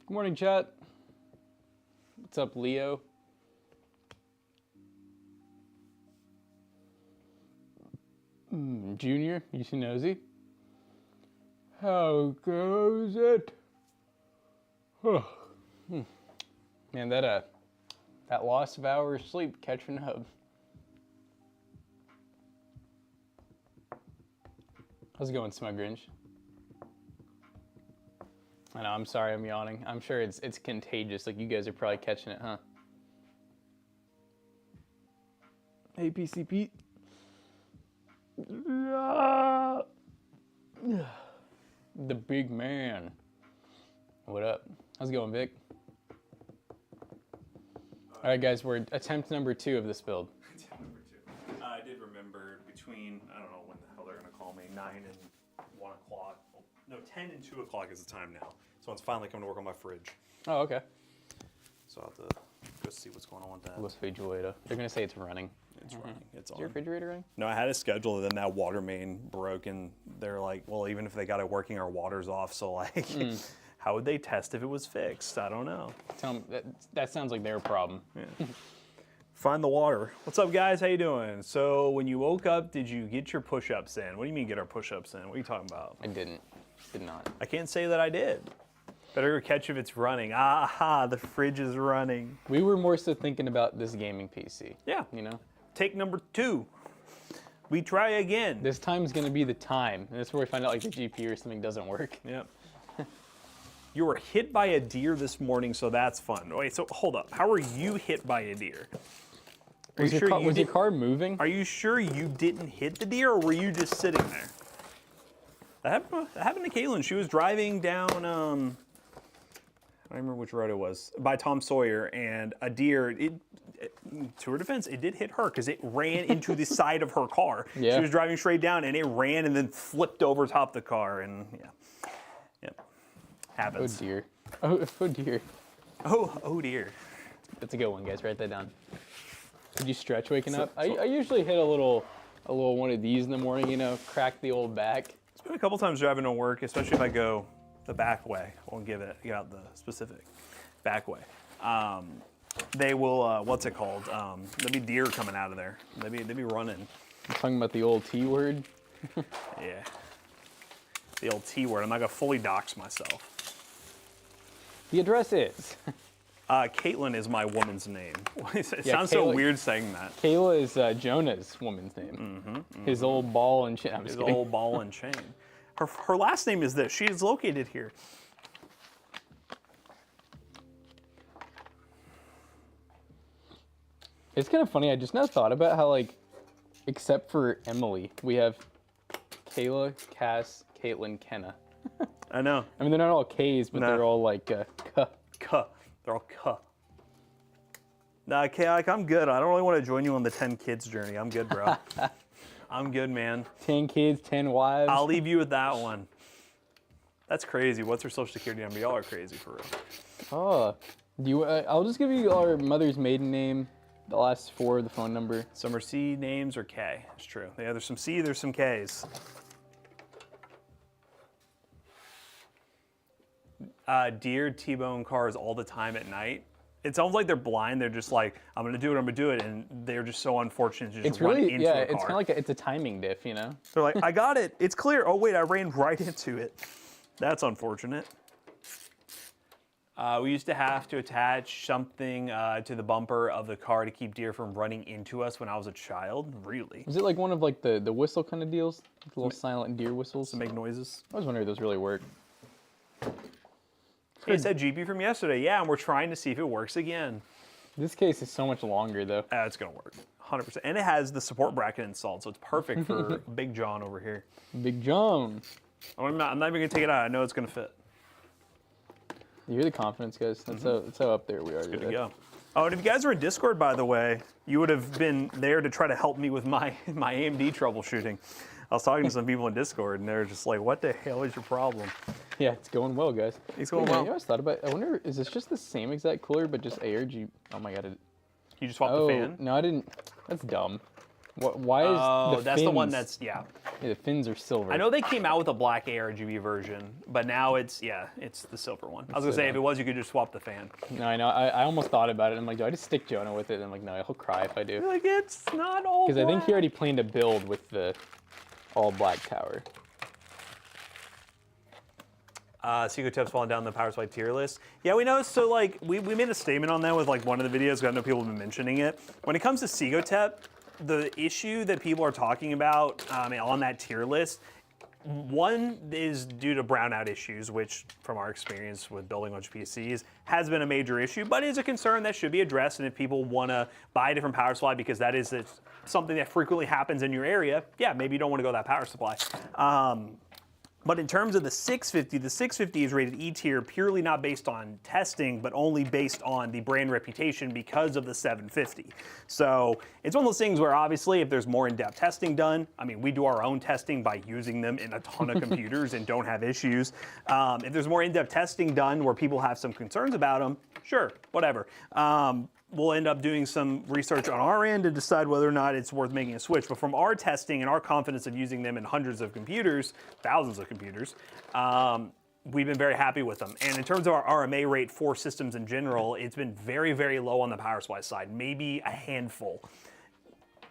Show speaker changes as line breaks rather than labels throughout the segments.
Good morning, chat. What's up, Leo? Junior, you see nosy? How goes it? Man, that loss of hours sleep catching up. How's it going, Smug Grinch? I know, I'm sorry I'm yawning. I'm sure it's contagious, like you guys are probably catching it, huh? Hey, PC Pete. The big man. What up? How's it going, Vic? All right, guys, we're attempt number 2 of this build.
Attempt number 2. I did remember between, I don't know when the hell they're going to call me, 9 and 1 o'clock. Well, no, 10 and 2 o'clock is the time now. So it's finally coming to work on my fridge.
Oh, okay.
So I'll have to go see what's going on with that.
Refrigerator. They're going to say it's running.
It's running. It's on.
Is your refrigerator running?
No, I had a schedule, and then that water main broke, and they're like, well, even if they got it working, our water's off. So, like, how would they test if it was fixed? I don't know.
Tell them that sounds like their problem.
Yeah. Find the water. What's up, guys? How you doing? So, when you woke up, did you get your push-ups in? What do you mean get our push-ups in? What are you talking about?
I didn't. Did not.
I can't say that I did. Better go catch if it's running. Aha, the fridge is running.
We were more so thinking about this gaming PC.
Yeah.
You know?
Take number 2. We try again.
This time's going to be the time. And that's where we find out like the GPU or something doesn't work.
Yep. You were hit by a deer this morning, so that's fun. Wait, so hold up. How were you hit by a deer?
Was your car moving?
Are you sure you didn't hit the deer, or were you just sitting there? That happened to Caitlin. She was driving down, I don't remember which road it was, by Tom Sawyer, and a deer, to her defense, it did hit her because it ran into the side of her car.
Yeah.
She was driving straight down, and it ran and then flipped over top the car, and yeah. Yep. Happens.
Oh, dear. Oh, dear.
Oh dear.
That's a good one, guys. Write that down. Did you stretch waking up? I usually hit a little one of these in the morning, you know, crack the old back.
It's been a couple times driving to work, especially if I go the back way. I won't give out the specific back way. They will, what's it called? There'll be deer coming out of there. They be running.
I'm talking about the old T word.
Yeah. The old T word. I'm not gonna fully dox myself.
The address is.
Caitlin is my woman's name. It sounds
Kayla,
so weird saying that.
Kayla is Jonah's woman's name. His old ball and chain.
His old ball and chain. Her last name is this. She is located here.
It's kind of funny. I just now thought about how, like, except for Emily, we have Kayla, Cass, Caitlin, Kenna.
I know.
I mean, they're not all K's, but they're all like
K. They're all K. Nah, okay, like, I'm good. I don't really want to join you on the 10 kids journey. I'm good, bro. I'm good, man.
10 kids, 10 wives.
I'll leave you with that one. That's crazy. What's her social security number? Y'all are crazy for real.
Oh, I'll just give you our mother's maiden name, the last 4 of the phone number.
Some are C names or K. It's true. Yeah, there's some C, there's some Ks. Deer T-bone cars all the time at night. It sounds like they're blind. They're just like, I'm gonna do it, I'm gonna do it, and they're just so unfortunate to just run into a car.
It's kind of like it's a timing diff, you know?
They're like, I got it, it's clear. Oh wait, I ran right into it. That's unfortunate. We used to have to attach something to the bumper of the car to keep deer from running into us when I was a child. Really?
Was it like one of like the whistle kind of deals? The little silent deer whistles?
To make noises?
I was wondering if those really work.
It said GP from yesterday. Yeah, and we're trying to see if it works again.
This case is so much longer though.
It's gonna work, 100%. And it has the support bracket installed, so it's perfect for Big John over here.
Big John.
I'm not even gonna take it out. I know it's gonna fit.
You hear the confidence, guys? That's how up there we are
Good
today.
to go. Oh, and if you guys are in Discord, by the way, you would have been there to try to help me with my AMD troubleshooting. I was talking to some people in Discord, and they're just like, what the hell is your problem?
Yeah, it's going well, guys.
It's going
well.
well.
You know, I always thought about, I wonder, is this just the same exact cooler, but just ARG? Oh my god.
You just swapped the fan?
No, I didn't. That's dumb. Why is
that's the one
fins-
that's, yeah.
Yeah, the fins are silver.
I know they came out with a black ARGB version, but now it's the silver one. I was gonna say if it was, you could just swap the fan.
No, I know. I almost thought about it. I'm like, do I just stick Jonah with it? And I'm like, no, he'll cry if I do.
Like it's not all.
Because I think he already planned a build with the all black tower.
Seco Tep's falling down the power supply tier list. Yeah, we know. So like we made a statement on that with like one of the videos. I know people have been mentioning it. When it comes to Seco Tep, the issue that people are talking about on that tier list, one is due to brownout issues, which from our experience with building a bunch of PCs has been a major issue, but is a concern that should be addressed. And if people want to buy a different power supply because that is something that frequently happens in your area, yeah, maybe you don't want to go that power supply. But in terms of the 650 is rated E tier purely not based on testing, but only based on the brand reputation because of the 750. So it's one of those things where obviously if there's more in-depth testing done, I mean, we do our own testing by using them in a ton of computers and don't have issues. If there's more in-depth testing done where people have some concerns about them, sure, whatever. We'll end up doing some research on our end to decide whether or not it's worth making a switch. But from our testing and our confidence of using them in hundreds of computers, thousands of computers, we've been very happy with them. And in terms of our RMA rate for systems in general, it's been very, very low on the power supply side, maybe a handful.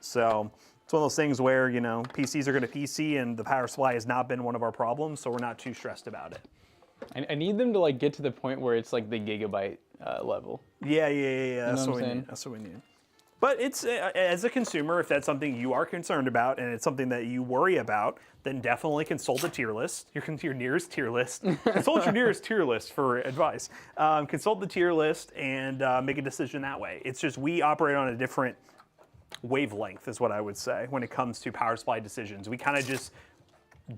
So it's one of those things where, you know, PCs are going to PC and the power supply has not been one of our problems, so we're not too stressed about it.
I need them to like get to the point where it's like the gigabyte level.
Yeah.
That's what we need.
That's what we need. But it's as a consumer, if that's something you are concerned about and it's something that you worry about, then definitely consult a tier list. Your nearest tier list. Consult your nearest tier list for advice. Consult the tier list and make a decision that way. It's just we operate on a different wavelength, is what I would say, when it comes to power supply decisions. We kind of just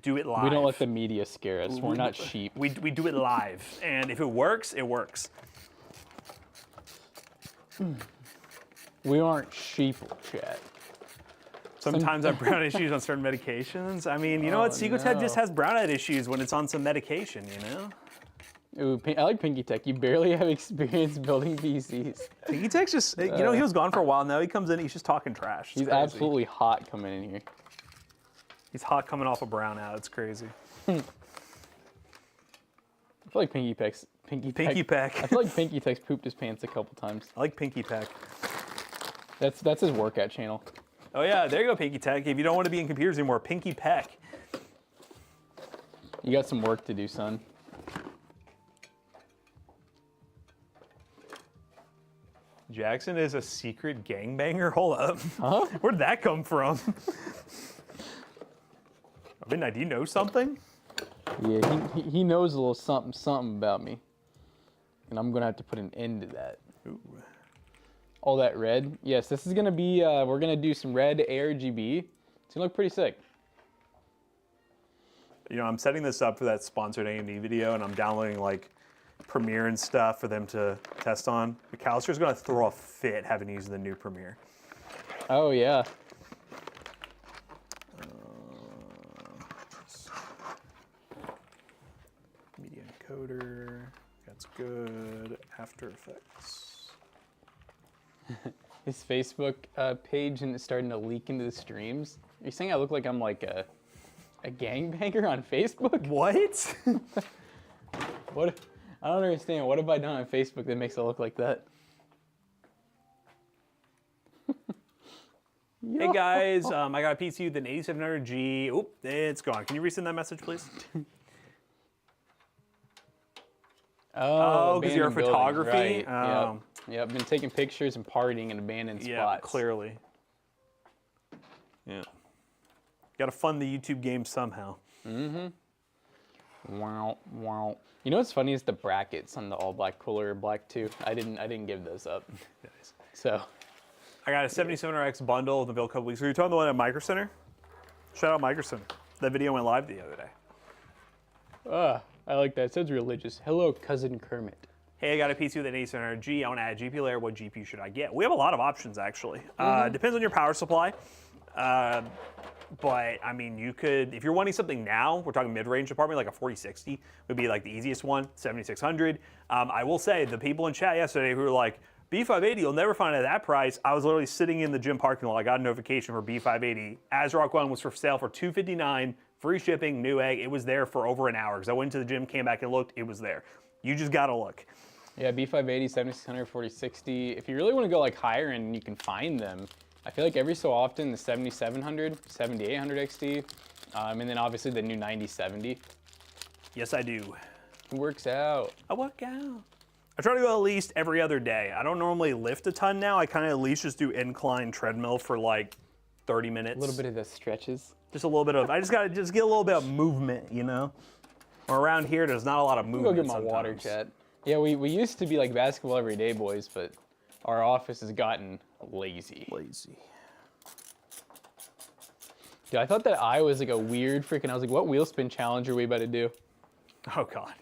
do it live.
We don't let the media scare us. We're not sheep.
We do it live, and if it works, it works.
We aren't sheeple, chat.
Sometimes I have brownout issues on certain medications. I mean, you know what? Seco Tep just has brownout issues when it's on some medication, you know?
Ooh, I like Pinky Tech. You barely have experience building PCs.
Pinky Tech's just, you know, he was gone for a while. Now he comes in, he's just talking trash. It's
He's
crazy.
absolutely hot coming in here.
He's hot coming off a brownout. It's crazy.
I feel like Pinky Peck.
Peck.
I feel like Pinky Tech's pooped his pants a couple times.
I like Pinky Peck.
That's his workout channel.
Oh yeah, there you go, Pinky Tech. If you don't want to be in computers anymore, Pinky Peck.
You got some work to do, son.
Jackson is a secret gangbanger? Hold up.
Huh?
Where'd that come from? Midnight, do you know something?
Yeah, he knows a little something about me. And I'm gonna have to put an end to that.
Ooh.
All that red. Yes, this is gonna be, we're gonna do some red ARGB. It's gonna look pretty sick.
You know, I'm setting this up for that sponsored AMD video, and I'm downloading like Premiere and stuff for them to test on. McAllister's gonna throw a fit having used the new Premiere.
Oh yeah.
Media encoder, that's good. After Effects.
His Facebook page and it's starting to leak into the streams. Are you saying I look like I'm like a gangbanger on Facebook?
What?
What? I don't understand. What have I done on Facebook that makes it look like that?
Hey guys, I got a PC with an 8700G. Oop, it's gone. Can you resend that message, please? Oh, because you're a
abandoned
photography?
buildings, right.
Oh.
Yep, I've been taking pictures and partying in abandoned
Yeah,
spots.
clearly. Yeah. Got to fund the YouTube game somehow.
Wow. You know what's funny is the brackets on the all black cooler are black too. I didn't give those up.
Nice.
So
I got a 7700X bundle in the build a couple weeks ago. Were you talking the one at Micro Center? Shout out Micro Center. That video went live the other day.
I like that. It sounds religious. Hello, cousin Kermit.
Hey, I got a PC with an 8700G. I want to add a GPU layer. What GPU should I get? We have a lot of options, actually. Depends on your power supply. But, I mean, you could, if you're wanting something now, we're talking mid-range department, like a 4060 would be like the easiest one, 7600. I will say, the people in chat yesterday who were like, B580, you'll never find it at that price. I was literally sitting in the gym parking lot. I got a notification for B580. ASRock One was for sale for $259, free shipping, new egg. It was there for over an hour because I went to the gym, came back and looked. It was there. You just got to look.
Yeah, B580, 7600, 4060. If you really want to go like higher end, you can find them. I feel like every so often the 7700, 7800 XT, and then obviously the new 9070.
Yes, I do.
It works out.
I work out. I try to go at least every other day. I don't normally lift a ton now. I kind of at least just do incline treadmill for like 30 minutes.
A little bit of the stretches.
Just a little bit of, I just gotta get a little bit of movement, you know? Or around here, there's not a lot of movement.
Go get my water, chat. Yeah, we used to be like basketball every day, boys, but our office has gotten lazy. Dude, I thought that I was like a weird freaking, I was like, what wheel spin challenge are we about to do?
Oh, God.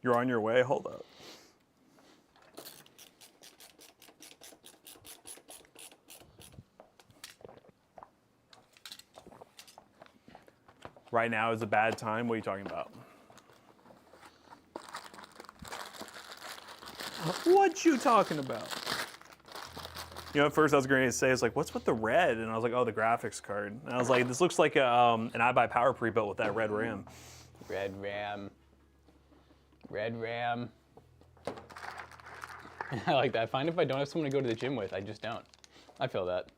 You're on your way? Hold up. Right now is a bad time? What are you talking about? What you talking about? You know, at first I was going to say, it's like, what's with the red? And I was like, oh, the graphics card. And I was like, this looks like an iBuyPower pre-built with that red RAM.
Red RAM. Red RAM. I like that. I find if I don't have someone to go to the gym with, I just don't. I feel that.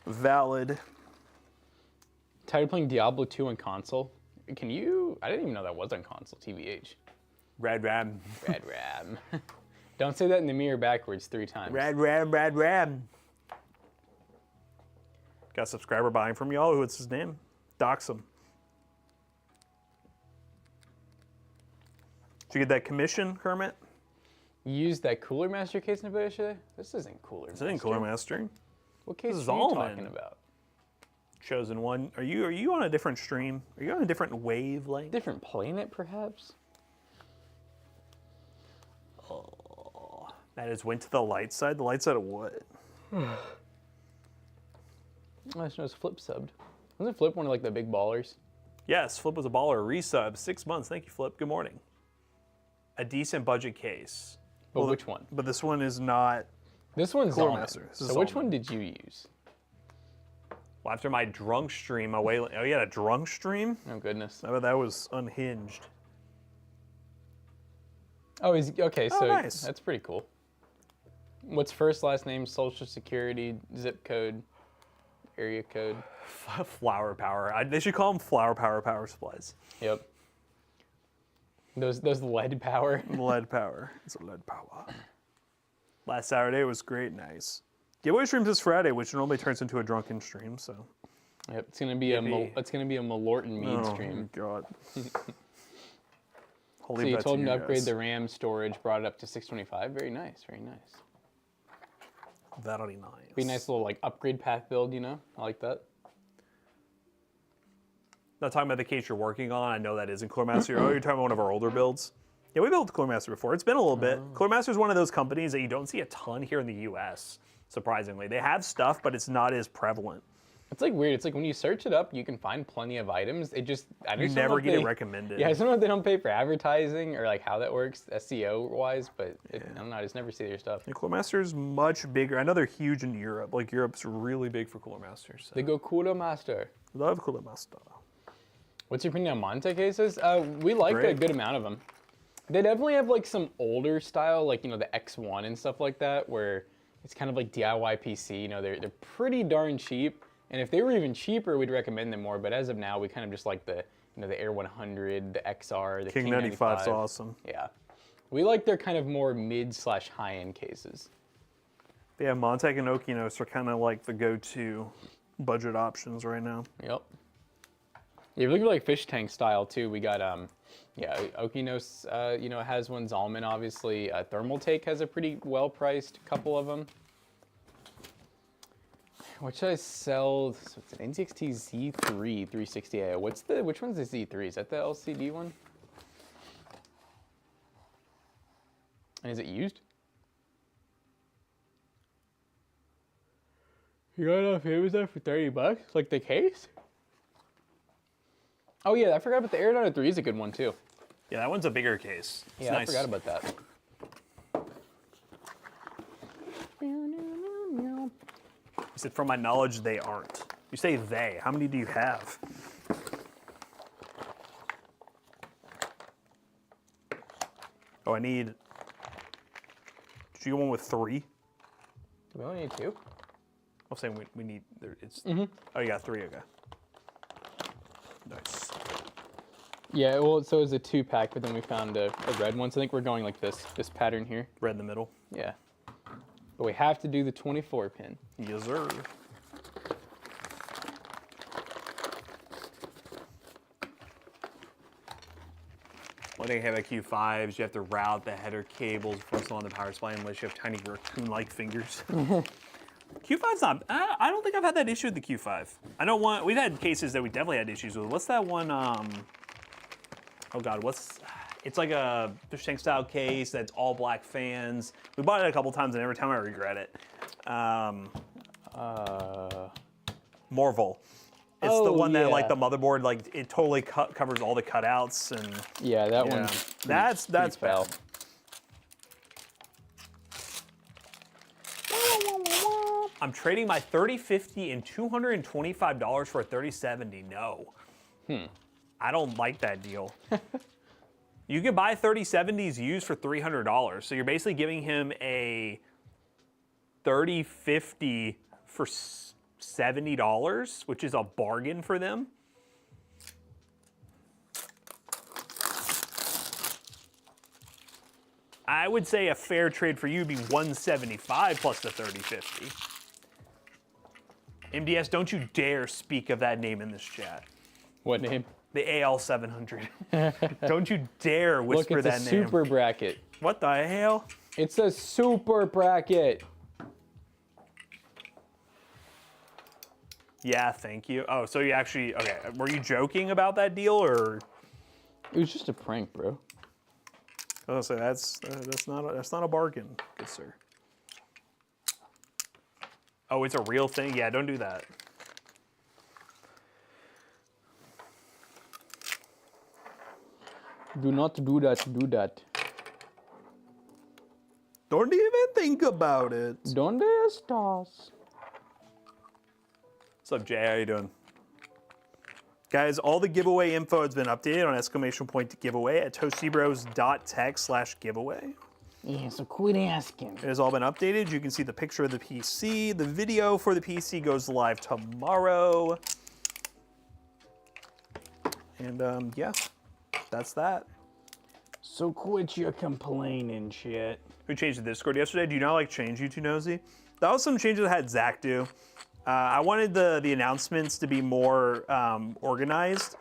Valid.
Tired of playing Diablo 2 on console? Can you? I didn't even know that was on console, TBH.
Red RAM.
Red RAM. Don't say that in the mirror backwards 3 times.
Red RAM, red RAM. Got a subscriber buying from y'all. What's his name? Dox him. Did you get that commission, Kermit?
You used that Cooler Master case in a bit yesterday? This isn't Cooler Master.
This ain't Cooler Master.
What case
This is
are you
Almond.
talking about?
Chosen one. Are you on a different stream? Are you on a different wavelength?
Different planet, perhaps?
Oh, that is went to the light side. The light side of what?
I just noticed Flip subbed. Wasn't Flip one of like the big ballers?
Yes, Flip was a baller. Resub 6 months. Thank you, Flip. Good morning. A decent budget case.
But well, which one?
But this one is not.
This one's
Cooler
Almond.
Master.
So which one did you use?
Well, after my drunk stream, oh, you had a drunk stream?
Oh, goodness.
I bet that was unhinged.
Oh, okay, so
nice.
That's pretty cool. What's first, last name, social security, zip code, area code?
Flower Power. They should call them Flower Power supplies.
Yep. Those lead power.
Lead power. It's a lead power. Last Saturday was great, nice. Giveaway streams this Friday, which normally turns into a drunken stream. So.
Yep, it's gonna be a Malorton Mead stream.
Oh God.
So you told him to upgrade the RAM storage, brought it up to 625. Very nice, very nice.
That'll be nice.
Be a nice little like upgrade path build, you know? I like that.
Not talking about the case you're working on. I know that isn't Cooler Master. Oh, you're talking about one of our older builds. Yeah, we built Cooler Master before. It's been a little bit. Cooler Master is one of those companies that you don't see a ton here in the U.S. Surprisingly, they have stuff, but it's not as prevalent.
It's like weird. It's like when you search it up, you can find plenty of items. It just
You never get it recommended.
Yeah, I don't know if they don't pay for advertising or like how that works SEO wise, but I don't know. I just never see their stuff.
And Cooler Master is much bigger. I know they're huge in Europe. Like Europe's really big for Cooler Masters. So.
They go Cooler Master.
Love Cooler Master.
What's your opinion on Monte cases? We like a good amount of them. They definitely have like some older style, like you know the X1 and stuff like that, where it's kind of like DIY PC. You know, they're pretty darn cheap. And if they were even cheaper, we'd recommend them more. But as of now, we kind of just like the Air 100, the XR, the King 95.
King 95's awesome.
Yeah, we like their kind of more mid/high-end cases.
Yeah, Montec and Okinos are kind of like the go-to budget options right now.
Yep. Yeah, if you look at like fish tank style too, we got Okinos, has one. Zalman obviously. Thermal Take has a pretty well-priced couple of them. What should I sell? So it's an NZXT Z3 360i. Which one's the Z3? Is that the LCD one? And is it used? You got it off Amazon for $30? Like the case? Oh yeah, I forgot about the Aerodynamo 3 is a good one too.
Yeah, that one's a bigger case. It's
Yeah,
nice.
I forgot about that.
He said, from my knowledge, they aren't. You say they. How many do you have? Oh, I need... Did you go one with 3?
Do we only need 2?
I'm saying we need... It's. Oh, you got 3, okay. Nice.
Yeah, well, so it was a 2-pack, but then we found a red one. So I think we're going like this pattern here.
Red in the middle.
Yeah. But we have to do the 24 pin.
Yes, sir. One thing I have at Q5s, you have to route the header cables before it's on the power supply unless you have tiny raccoon-like fingers. Q5's not, I don't think I've had that issue with the Q5. I know we've had cases that we definitely had issues with. What's that one, oh God, it's like a fish tank style case that's all black fans. We bought it a couple times and every time I regret it. Morval. It's the one that like the motherboard, like it totally covers all the cutouts and.
Yeah, that one.
That's bad. I'm trading my 3050 and $225 for a 3070. No. I don't like that deal. You can buy 3070s used for $300. So you're basically giving him a 3050 for $70, which is a bargain for them. I would say a fair trade for you would be $175 plus the 3050. MDS, don't you dare speak of that name in this chat.
What name?
The AL700. Don't you dare whisper that name.
Look, it's a super bracket.
What the hell?
It's a super bracket.
Yeah, thank you. Oh, so you actually, okay, were you joking about that deal or?
It was just a prank, bro.
I was gonna say, that's not a bargain, good sir. Oh, it's a real thing? Yeah, don't do that.
Do not do that, do that.
Don't even think about it.
¿Dónde estás?
What's up, Jay? How you doing? Guys, all the giveaway info has been updated on !giveaway at toastybros.tech/giveaway.
Yeah, so quit asking.
It has all been updated. You can see the picture of the PC. The video for the PC goes live tomorrow. And yeah, that's that.
So quit your complaining shit.
Who changed the Discord yesterday? Do you not like change, you too nosy? That was some changes that had Zach do. I wanted the announcements to be more organized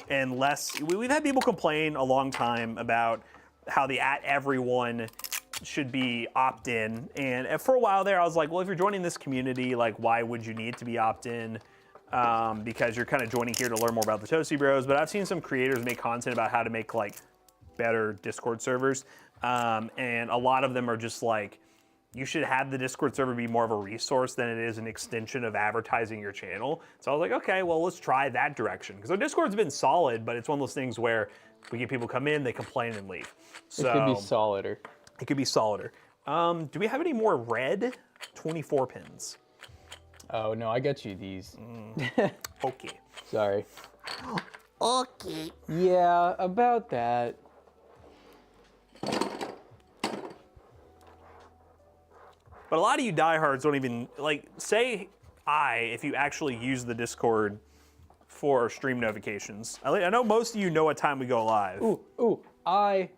and less. We've had people complain a long time about how the @everyone should be opt-in. And for a while there, I was like, well, if you're joining this community, like, why would you need to be opt-in? Because you're kind of joining here to learn more about the Toasty Bros. But I've seen some creators make content about how to make like better Discord servers. And a lot of them are just like, you should have the Discord server be more of a resource than it is an extension of advertising your channel. So I was like, okay, well, let's try that direction. Because our Discord's been solid, but it's one of those things where we get people come in, they complain and leave. So
it could be solider.
It could be solider. Do we have any more red 24 pins?
Oh, no, I got you these.
Okay.
Sorry.
Okay.
Yeah, about that.
But a lot of you diehards don't even, like, say if you actually use the Discord for stream notifications. I know most of you know what time we go live.
Ooh, I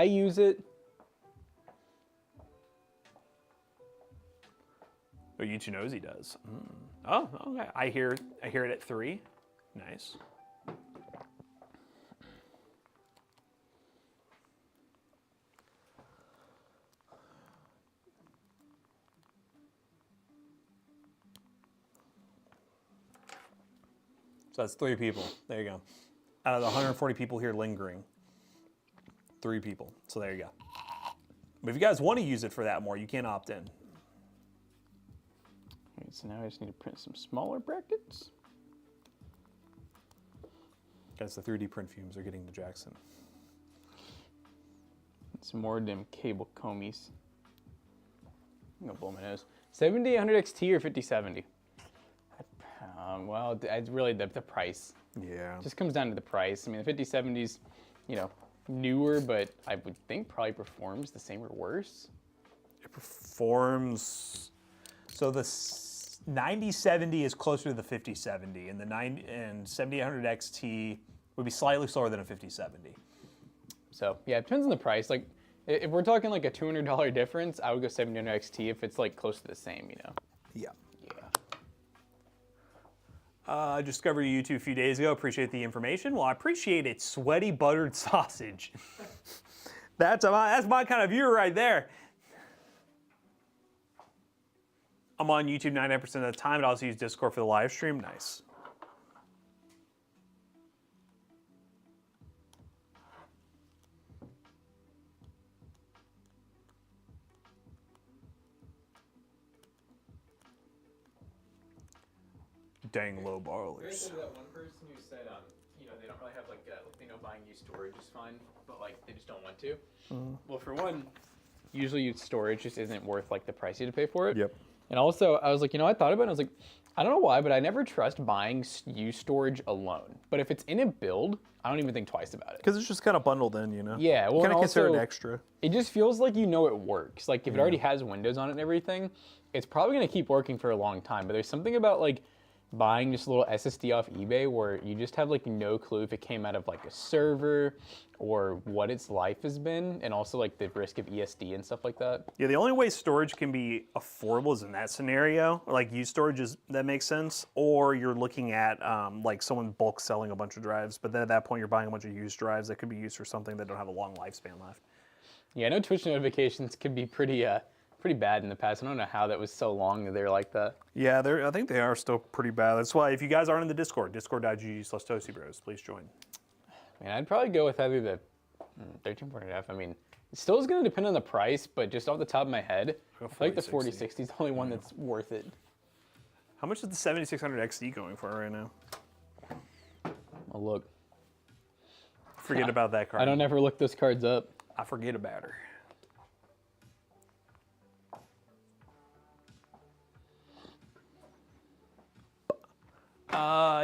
use it.
Oh, you two knows he does. Oh, okay. I hear it at 3. Nice. So that's 3 people. There you go. Out of the 140 people here lingering, 3 people. So there you go. But if you guys want to use it for that more, you can opt in.
Alright, so now I just need to print some smaller brackets.
Guys, the 3D print fumes are getting to Jackson.
Some more dim cable comies. I'm gonna blow my nose. 7800 XT or 5070? Well, it's really the price.
Yeah.
It just comes down to the price. I mean, the 5070's, you know, newer, but I would think probably performs the same or worse.
It performs. So the 9070 is closer to the 5070, and the 7800 XT would be slightly slower than a 5070.
So yeah, it depends on the price. Like, if we're talking like a $200 difference, I would go 7800 XT if it's like close to the same, you know.
Yeah.
Yeah.
I discovered YouTube a few days ago. Appreciate the information. Well, I appreciate it. Sweaty buttered sausage. That's my kind of viewer right there. I'm on YouTube 99% of the time. I also use Discord for the live stream. Nice. Dang low ballers.
That one person who said, you know, they don't really have like, they know buying used storage is fine, but like they just don't want to. Well, for one, usually used storage just isn't worth like the price you have to pay for it.
Yep.
And also, I was like, you know, I thought about it. I was like, I don't know why, but I never trust buying used storage alone. But if it's in a build, I don't even think twice about it.
Because it's just kind of bundled in, you know?
Yeah, well,
kind of consider it
also,
extra.
It just feels like you know it works. Like if it already has Windows on it and everything, it's probably going to keep working for a long time. But there's something about like buying just a little SSD off eBay where you just have like no clue if it came out of like a server or what its life has been, and also like the risk of ESD and stuff like that.
Yeah, the only way storage can be affordable is in that scenario, like used storage that makes sense, or you're looking at like someone bulk selling a bunch of drives, but then at that point you're buying a bunch of used drives that could be used for something that don't have a long lifespan left.
Yeah, I know Twitch notifications can be pretty bad in the past. I don't know how that was so long that they're like that.
Yeah, I think they are still pretty bad. That's why if you guys aren't in the Discord, discord.gg/ToastyBros, please join.
Man, I'd probably go with either the 1340F. I mean, it still is going to depend on the price, but just off the top of my head, I feel like the 4060 is the only one that's worth it.
How much is the 7600 XD going for right now?
Oh, look.
Forget about that card.
I don't ever look those cards up.
I forget about her.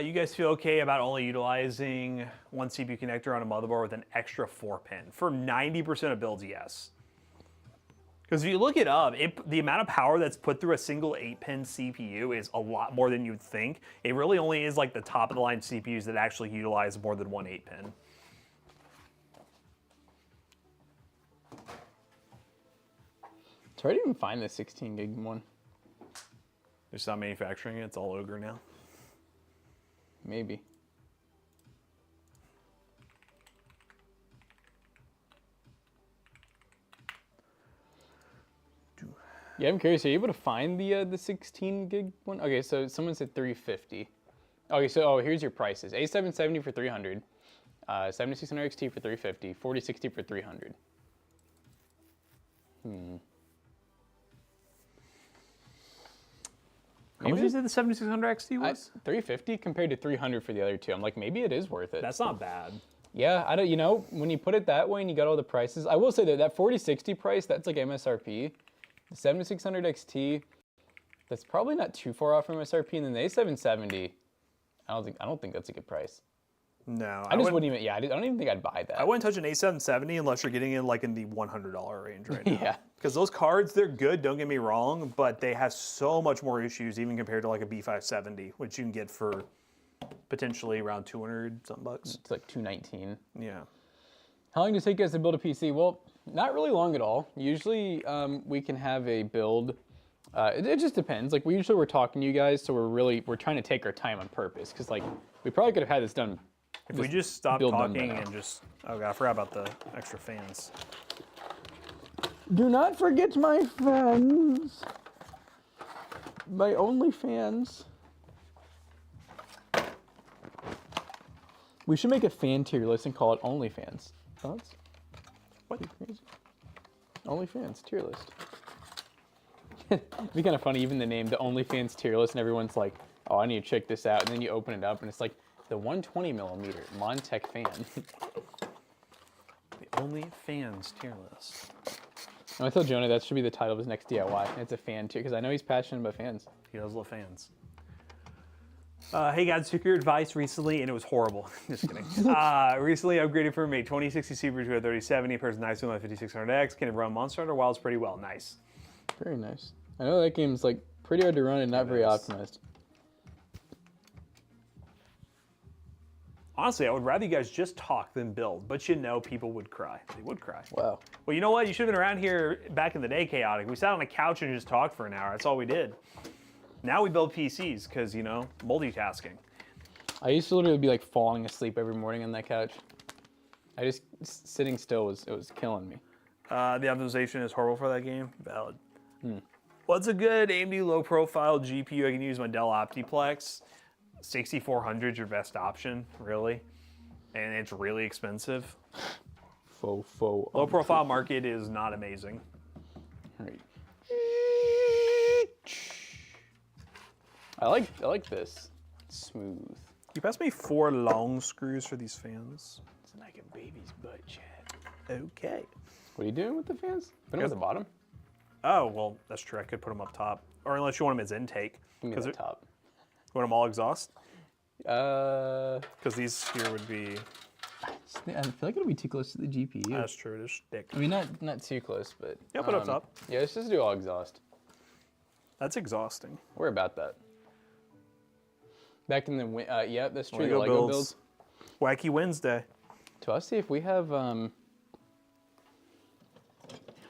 You guys feel okay about only utilizing one CPU connector on a motherboard with an extra 4-pin? For 90% of builds, yes. Because if you look it up, the amount of power that's put through a single 8-pin CPU is a lot more than you'd think. It really only is like the top of the line CPUs that actually utilize more than one 8-pin.
It's hard to even find the 16 gig one.
They're not manufacturing it, it's all Ogre now.
Maybe. Yeah, I'm curious. Are you able to find the 16 gig one? Okay, so someone said 350. Okay, so here's your prices: A770 for 300, 7600 XT for 350, 4060 for 300.
How much did you say the 7600 XT was?
350 compared to 300 for the other two. I'm like, maybe it is worth it.
That's not bad.
Yeah, I don't. You know, when you put it that way and you got all the prices, I will say that 4060 price, that's like MSRP. The 7600 XT, that's probably not too far off from MSRP. And then the A770, I don't think that's a good price.
No,
I just wouldn't even. Yeah, I don't even think I'd buy that.
I wouldn't touch an A770 unless you're getting it like in the $100 range right now.
Yeah.
Because those cards, they're good, don't get me wrong, but they have so much more issues even compared to like a B570, which you can get for potentially around 200 something bucks.
It's like 219.
Yeah.
How long does it take us to build a PC? Well, not really long at all. Usually we can have a build. It just depends. Like we're talking to you guys, so we're trying to take our time on purpose because like we probably could have had this done.
If we just stop talking and just, oh God, I forgot about the extra fans.
Do not forget my fans. My only fans. We should make a fan tier list and call it OnlyFans. Thoughts?
What?
Crazy. OnlyFans tier list. It'd be kind of funny, even the name, the OnlyFans tier list, and everyone's like, oh, I need to check this out. And then you open it up, and it's like The 120 millimeter Montech fan.
The only fans tier list.
I tell Jonah that should be the title of his next DIY. And it's a fan too, because I know he's passionate about fans.
He does love fans. Hey guys, took your advice recently and it was horrible. Just kidding. Recently upgraded from a 2060 Super to a 3070. Pairs nicely with my 5600X. Can it run Monster Hunter Wilds pretty well? Nice.
Very nice. I know that game's like pretty hard to run and not very optimized.
Honestly, I would rather you guys just talk than build, but you know people would cry. They would cry.
Wow.
Well, you know what? You should have been around here back in the day, Chaotic. We sat on a couch and just talked for an hour. That's all we did. Now we build PCs because, you know, multitasking.
I used to literally be like falling asleep every morning on that couch. I just, sitting still was killing me.
The optimization is horrible for that game. Valid. What's a good AMD low profile GPU I can use? My Dell Optiplex. 6400 is your best option, really. And it's really expensive.
Faux.
Low profile market is not amazing.
All right. I like this. It's smooth.
You passed me 4 long screws for these fans.
It's like a baby's butt, Chad.
Okay.
What are you doing with the fans? Put them at the bottom?
Oh, well, that's true. I could put them up top. Or unless you want them as intake.
Give me the top.
You want them all exhaust?
Because
these here would be...
I feel like it'll be too close to the GPU.
That's true. It is thick.
I mean, not too close, but...
Yeah, put it up top.
Yeah, let's just do all exhaust.
That's exhausting.
We're about that. Back in the... yeah, that's true.
Lego
The Lego builds.
Wacky Wednesday.
So let's see if we have...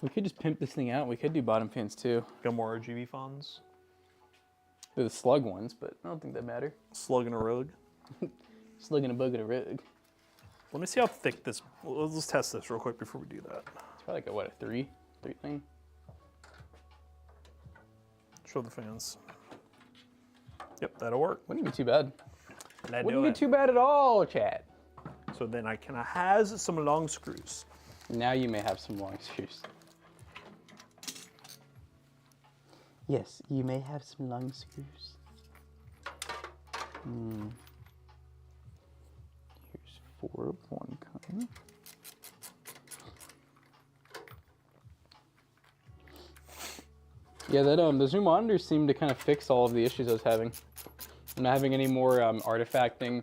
we could just pimp this thing out. We could do bottom fans, too.
Got more RGB fans.
They're the slug ones, but I don't think that matter.
Slug and a rug.
Slug and a bug and a rug.
Let me see how thick this... Let's test this real quick before we do that.
It's probably like a, what, a 3 thing?
Show the fans. Yep, that'll work.
Wouldn't be too bad.
Let's
Wouldn't
do
be
it.
too bad at all, chat.
So then I can has some long screws.
Now you may have some long screws. Yes, you may have some long screws. Here's 4 of one kind. Yeah, those new monitors seem to kind of fix all of the issues I was having. I'm not having any more artifacting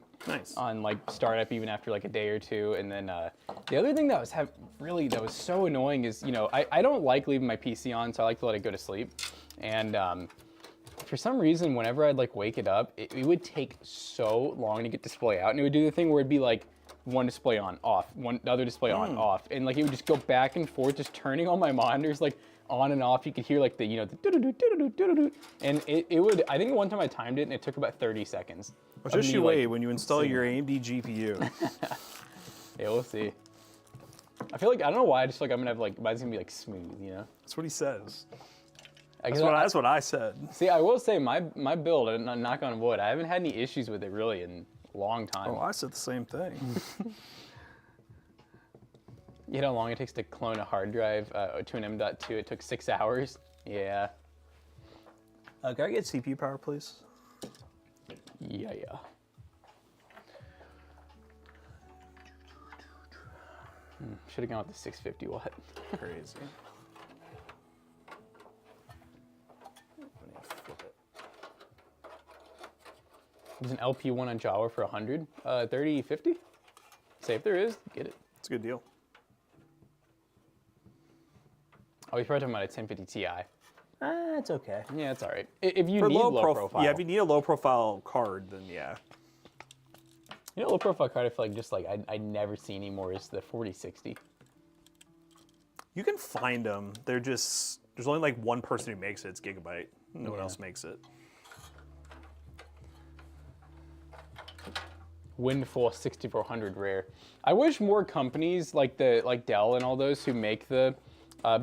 on like startup even after like a day or two. And then the other thing that was that was so annoying is, you know, I don't like leaving my PC on, so I like to let it go to sleep. And for some reason, whenever I'd like wake it up, it would take so long to get display out, and it would do the thing where it'd be like one display on, off, the other display on, off, and like it would just go back and forth, just turning all my monitors like on and off. You could hear like the, you know, the doo-doo-doo-doo-doo-doo-doo, and it would. I think one time I timed it, and it took about 30 seconds.
Well, just you wait when you install your AMD GPU.
Yeah, we'll see. I feel like I don't know why. I just feel like I'm gonna have like mine's gonna be like smooth, you know.
That's what he says.
That's
what I said.
See, I will say my build, knock on wood, I haven't had any issues with it really in a long time.
Oh, I said the same thing.
You know how long it takes to clone a hard drive to an M.2? It took 6 hours. Yeah.
Can I get CPU power, please?
Yeah. Should have gone with the 650 watt.
Crazy.
There's an LP1 on Java for 100, 30, 50? Say if there is, get it.
It's a good deal.
Oh, he's probably talking about a 1050 Ti.
It's okay.
Yeah, it's all right. If you need low profile.
Yeah, if you need a low profile card, then yeah.
You know, low profile card, I feel like just like I never see anymore is the 4060.
You can find them. They're just, there's only like one person who makes it. It's Gigabyte. No one else makes it.
Windfall 6400 rare. I wish more companies like Dell and all those who make the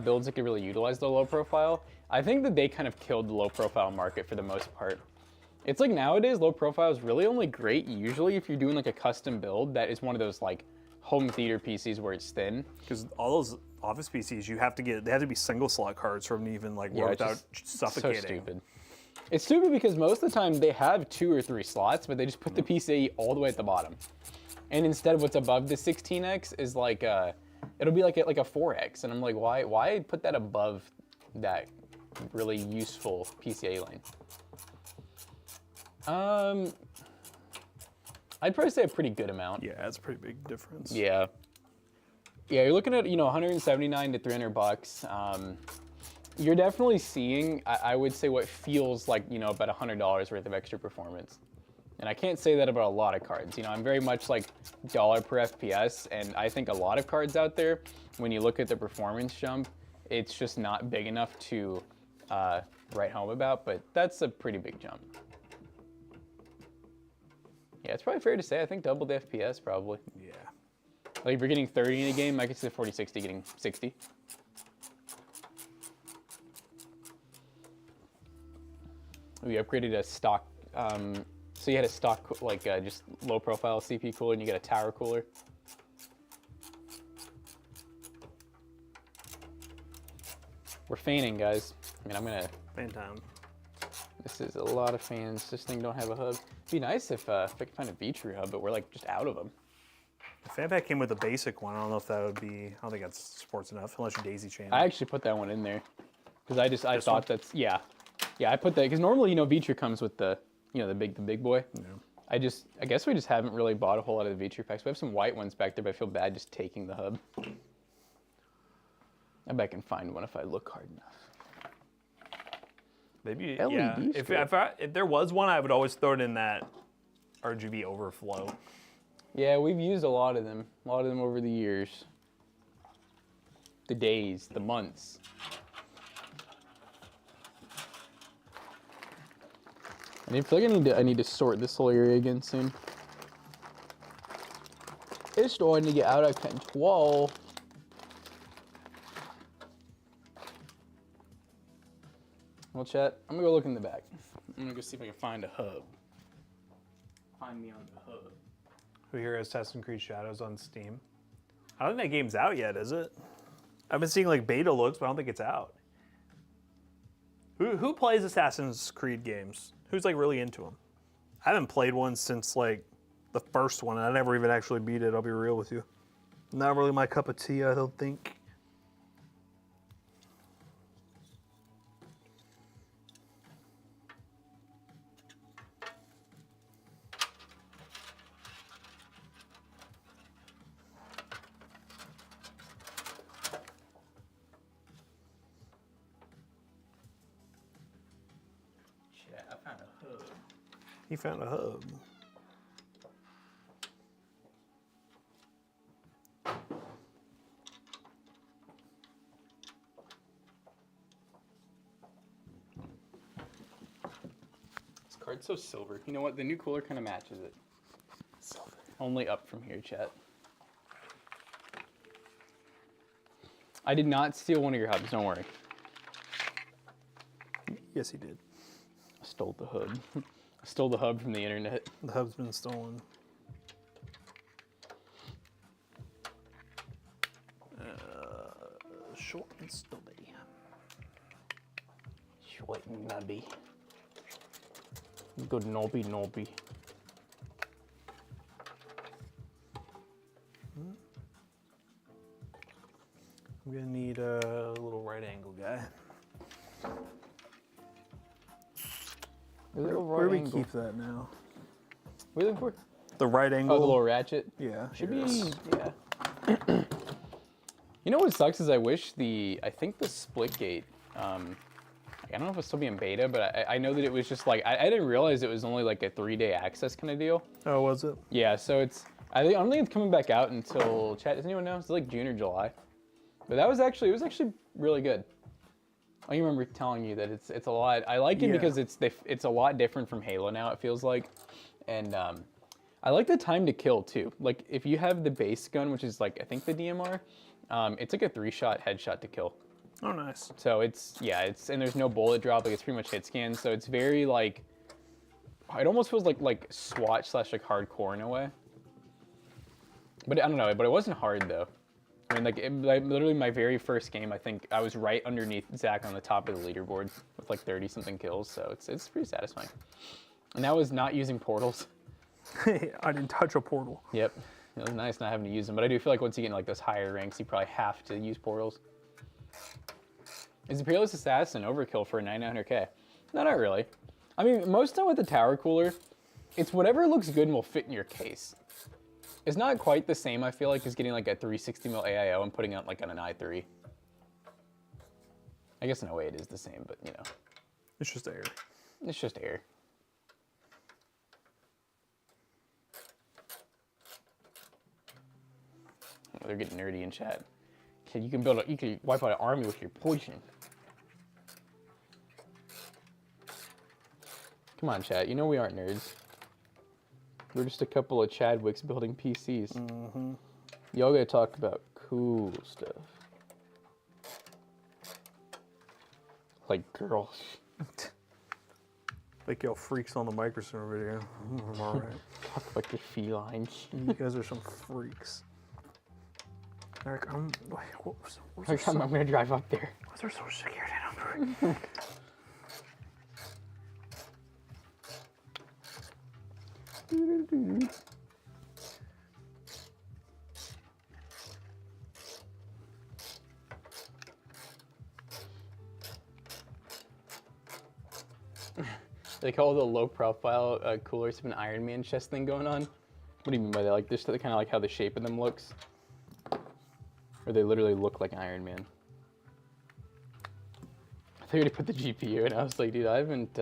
builds that could really utilize the low profile. I think that they kind of killed the low profile market for the most part. It's like nowadays low profile is really only great usually if you're doing like a custom build that is one of those like home theater PCs where it's thin.
Because all those office PCs, they have to be single slot cards for them to even like work without suffocating.
So stupid. It's stupid because most of the time they have 2 or 3 slots, but they just put the PCIe all the way at the bottom. And instead what's above the 16X is like, it'll be like a 4X. And I'm like, why put that above that really useful PCIe lane? I'd probably say a pretty good amount.
Yeah, that's a pretty big difference.
Yeah. Yeah, you're looking at, you know, 179 to 300 bucks. You're definitely seeing, I would say, what feels like, you know, about $100 worth of extra performance. And I can't say that about a lot of cards. You know, I'm very much like dollar per FPS, and I think a lot of cards out there, when you look at the performance jump, it's just not big enough to write home about, but that's a pretty big jump. Yeah, it's probably fair to say, I think double the FPS probably.
Yeah.
Like if you're getting 30 in a game, I could see 4060 getting 60. We upgraded a stock, so you had a stock, like just low profile CP cooler, and you get a tower cooler. We're fanning, guys. I mean, I'm gonna...
Fan time.
This is a lot of fans. This thing don't have a hub. It'd be nice if I could find a V-True hub, but we're like just out of them.
The fan pack came with a basic one. I don't know if that would be, I don't think that supports enough, unless you daisy chain.
I actually put that one in there. Because I thought that's, yeah. Yeah, I put that, because normally, you know, V-True comes with the, you know, the big boy.
Yeah.
I guess we just haven't really bought a whole lot of the V-True packs. We have some white ones back there, but I feel bad just taking the hub. I bet I can find one if I look hard enough.
Maybe,
LED
yeah. If there was one, I would always throw it in that RGB overflow.
Yeah, we've used a lot of them over the years. The days, the months. I feel like I need to sort this whole area again soon. It's starting to get out of control. Well, chat, I'm gonna go look in the back. I'm gonna go see if I can find a hub. Find me on the hub.
Who here has Assassin's Creed Shadows on Steam? I don't think that game's out yet, is it? I've been seeing like beta looks, but I don't think it's out. Who plays Assassin's Creed games? Who's like really into them? I haven't played one since like the first one. I never even actually beat it, I'll be real with you. Not really my cup of tea, I don't think. He found a hub.
This card's so silver. You know what? The new cooler kind of matches it. Silver. Only up from here, chat. I did not steal one of your hubs, don't worry.
Yes, he did.
I stole the hub. I stole the hub from the internet.
The hub's been stolen. Short and stubby.
Short and nubby. Good nobby.
I'm gonna need a little right angle guy. Where do we keep that now?
What are you looking for?
The right angle.
Oh, the little ratchet?
Yeah.
Should be, yeah. You know what sucks is I think the split gate, I don't know if it's still being beta, but I know that it was just like, I didn't realize it was only like a 3-day access kind of deal.
Oh, was it?
Yeah, so I don't think it's coming back out until, chat, does anyone know? It's like June or July. But it was actually really good. I remember telling you that it's a lot. I like it because it's a lot different from Halo now, it feels like. And I like the time to kill too. Like if you have the base gun, which is like, I think the DMR, it's like a 3-shot headshot to kill.
Oh, nice.
So and there's no bullet drop, like it's pretty much hit scan. So it's very like, it almost feels like SWAT / like hardcore in a way. But I don't know, but it wasn't hard though. I mean, like literally my very first game, I think I was right underneath Zach on the top of the leaderboard with like 30 something kills. So it's pretty satisfying. And that was not using portals.
I didn't touch a portal.
Yep. It was nice not having to use them, but I do feel like once you get in like those higher ranks, you probably have to use portals. Is the Peerless Assassin overkill for a 9900K? No, not really. I mean, most of the time with the tower cooler, it's whatever looks good and will fit in your case. It's not quite the same, I feel like, as getting like a 360 mil AIO and putting it like on an i3. I guess in a way it is the same, but you know.
It's just air.
It's just air. Oh, they're getting nerdy in chat. Kid, you can wipe out an army with your poison. Come on, chat. You know we aren't nerds. We're just a couple of Chadwicks building PCs.
Mm-hmm.
Y'all gotta talk about cool stuff. Like girls.
Like y'all freaks on the microserver video. I'm all right.
Talk about your felines.
You guys are some freaks. Eric,
I'm gonna drive up there.
What's our social security number?
Like all the low profile coolers have an Iron Man chest thing going on. What do you mean by that? Like just kind of like how the shape of them looks? Or they literally look like Iron Man? I thought you already put the GPU in. I was like, dude, I haven't...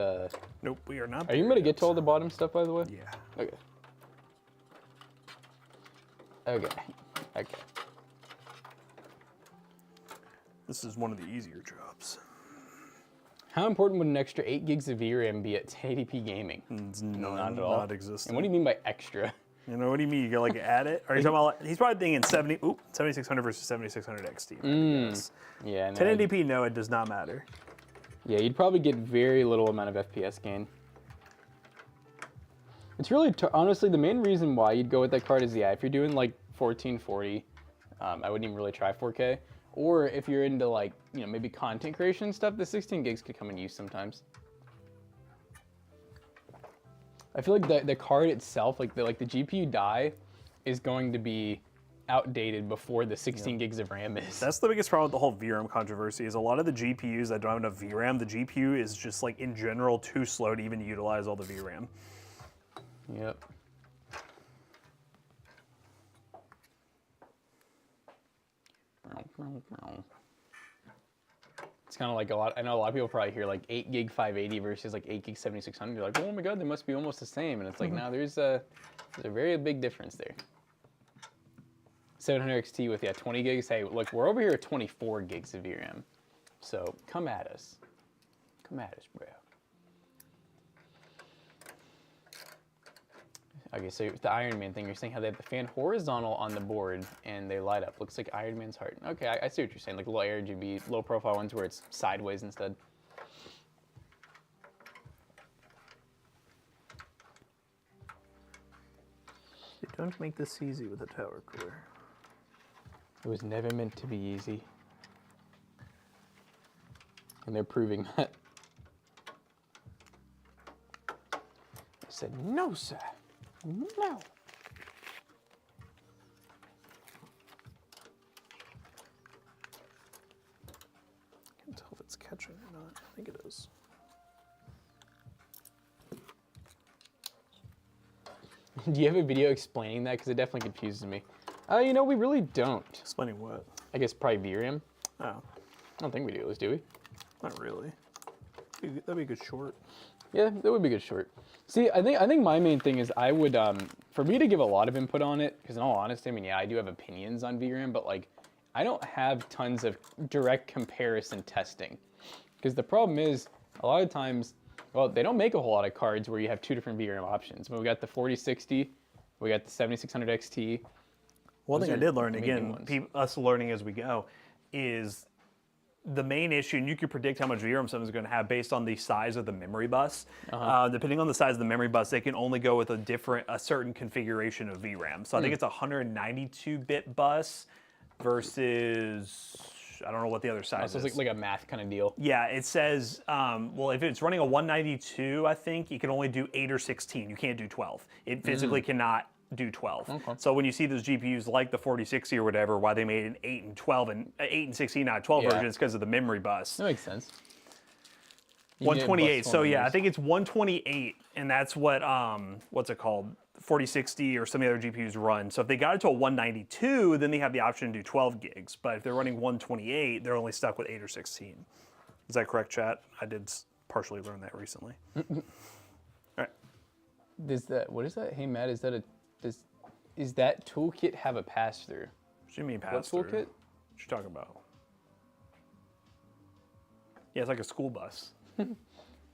Nope, we are not.
Are you gonna get to all the bottom stuff, by the way?
Yeah.
Okay. Okay. Okay.
This is one of the easier jobs.
How important would an extra 8 gigs of VRAM be at 1080p gaming?
It's
Not at all.
Not existent.
And what do you mean by extra?
You know, what do you mean? You go like add it? Are you talking about, he's probably thinking 7600 versus 7600 XT. Right?
Yeah. No,
1080p, no, it does not matter.
yeah, you'd probably get very little amount of FPS gain. It's really, honestly, the main reason why you'd go with that card is, yeah, if you're doing like 1440, I wouldn't even really try 4K. Or if you're into like, you know, maybe content creation stuff, the 16 gigs could come in use sometimes. I feel like the card itself, like the GPU die, is going to be outdated before the 16 gigs of RAM is.
That's the biggest problem with the whole VRAM controversy is a lot of the GPUs that don't have enough VRAM, the GPU is just like in general too slow to even utilize all the VRAM.
Yep. It's kind of like I know a lot of people probably hear like 8 gig 580 versus like 8 gig 7600. You're like, oh my god, they must be almost the same. And it's like, no, there's a very big difference there. 700 XT with, yeah, 20 gigs. Hey, look, we're over here at 24 gigs of VRAM. So come at us. Come at us, bro. Okay, so the Iron Man thing, you're saying how they have the fan horizontal on the board and they light up. Looks like Iron Man's heart. Okay, I see what you're saying. Like low RGB, low profile ones where it's sideways instead.
They don't make this easy with a tower cooler.
It was never meant to be easy. And they're proving that. I said, no, sir. No.
I can't tell if it's catching or not. I think it is.
Do you have a video explaining that? Because it definitely confuses me. You know, we really don't.
Explaining what?
I guess probably VRAM.
Oh,
I don't think we do this, do we?
not really. That'd be a good short.
Yeah, that would be a good short. See, I think my main thing is I would, for me to give a lot of input on it, because in all honesty, I mean, yeah, I do have opinions on VRAM, but like, I don't have tons of direct comparison testing. Because the problem is, a lot of times, well, they don't make a whole lot of cards where you have 2 different VRAM options. But we got the 4060, we got the 7600 XT.
One thing I did learn,
main
again, us learning as we go, is the main issue, and you can predict how much VRAM something's going to have based on the size of the memory bus. Depending on the size of the memory bus, they can only go with a certain configuration of VRAM. So I think it's a 192-bit bus versus, I don't know what the other size
So
is.
it's like a math kind of deal.
Yeah, it says, well, if it's running a 192, I think you can only do 8 or 16. You can't do 12. It physically cannot do 12.
Okay.
So when you see those GPUs like the 4060 or whatever, why they made an 8 and 12 and 8 and 16, not 12 version, is because of the memory bus.
That makes sense.
128. So yeah, I think it's 128, and that's what what's it called? 4060 or some of the other GPUs run. So if they got it to a 192, then they have the option to do 12 gigs. But if they're running 128, they're only stuck with 8 or 16. Is that correct, chat? I did partially learn that recently. All right.
What is that? Hey Matt, is that toolkit have a pass-through?
What do you mean pass-through?
What toolkit?
What you talking about? Yeah, it's like a school bus.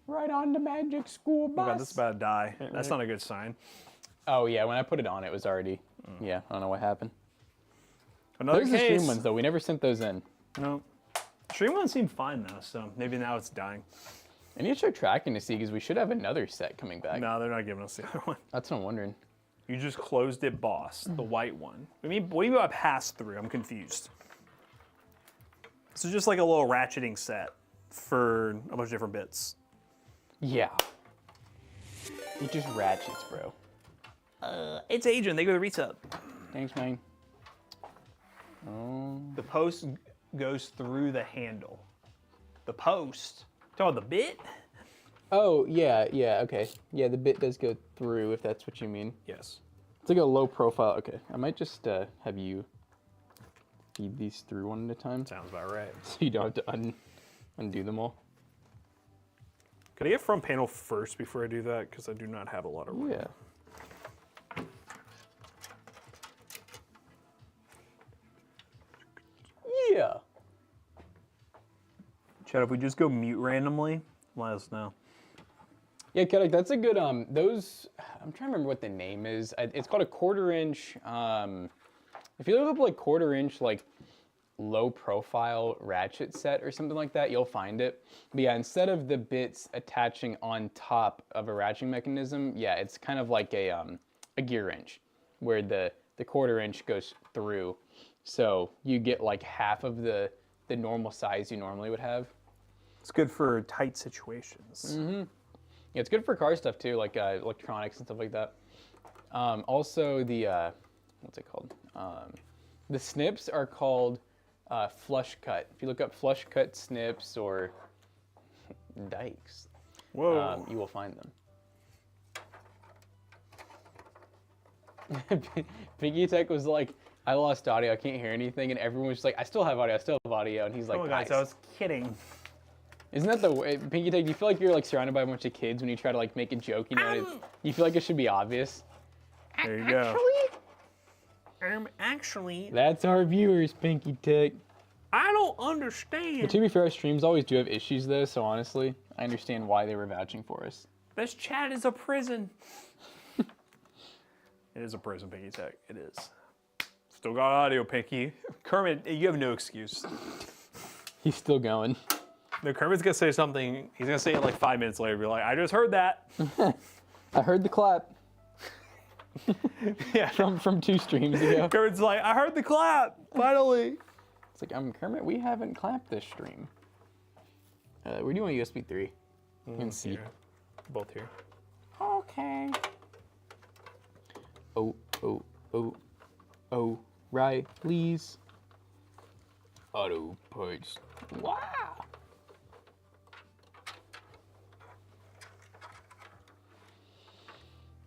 Right on the magic school bus.
Oh God, this is about to die. That's not a good sign.
Oh yeah, when I put it on, it was already. Yeah, I don't know what happened.
Another
There's the
case.
stream ones though. We never sent those in.
No. Stream ones seem fine though, so maybe now it's dying.
I need to start tracking to see because we should have another set coming back.
No, they're not giving us the other one.
That's what I'm wondering.
You just closed it, boss. The white one. What do you mean by pass through? I'm confused. So just like a little ratcheting set for a bunch of different bits.
Yeah. It just ratchets, bro.
It's Adrian. They go to resub.
Thanks, man.
The post goes through the handle. The post? Talking about the bit?
Oh, yeah, okay. Yeah, the bit does go through, if that's what you mean.
Yes.
It's like a low profile. Okay, I might just have you feed these through one at a time.
Sounds about right.
So you don't have to undo them all.
Could I get front panel first before I do that? Because I do not have a lot of room.
Yeah. Yeah.
Chad, if we just go mute randomly, let us know.
Yeah, Kedek, that's a good, those, I'm trying to remember what the name is. It's called a 1/4 inch, if you look up like 1/4 inch, like low profile ratchet set or something like that, you'll find it. But yeah, instead of the bits attaching on top of a ratcheting mechanism, yeah, it's kind of like a gear wrench where the 1/4 inch goes through. So you get like half of the normal size you normally would have.
It's good for tight situations.
Mm-hmm. Yeah, it's good for car stuff too, like electronics and stuff like that. Also, the what's it called? The snips are called flush cut. If you look up flush cut snips or dikes,
Whoa.
you will find them. Piggy Tech was like, I lost audio, I can't hear anything, and everyone was just like, I still have audio, and he's like,
Oh,
nice.
guys, I was kidding.
Isn't that the way, Pinky Tech, do you feel like you're like surrounded by a bunch of kids when you try to like make a joke, you know, and you feel like it should be obvious?
There you go. Actually,
That's our viewers, Pinky Tech.
I don't understand.
But to be fair, our streams always do have issues though, so honestly, I understand why they were vouching for us.
This chat is a prison. It is a prison, Pinky Tech. It is. Still got audio, Pinky. Kermit, you have no excuse.
He's still going.
No, Kermit's gonna say something. He's gonna say it like 5 minutes later. Be like, I just heard that.
I heard the clap
Yeah.
from 2 streams ago.
Kermit's like, I heard the clap. Finally.
It's like, Kermit, we haven't clapped this stream. We're doing USB 3. You can see.
Here. Both here.
Okay. Oh, right, please. Auto parts. Wow.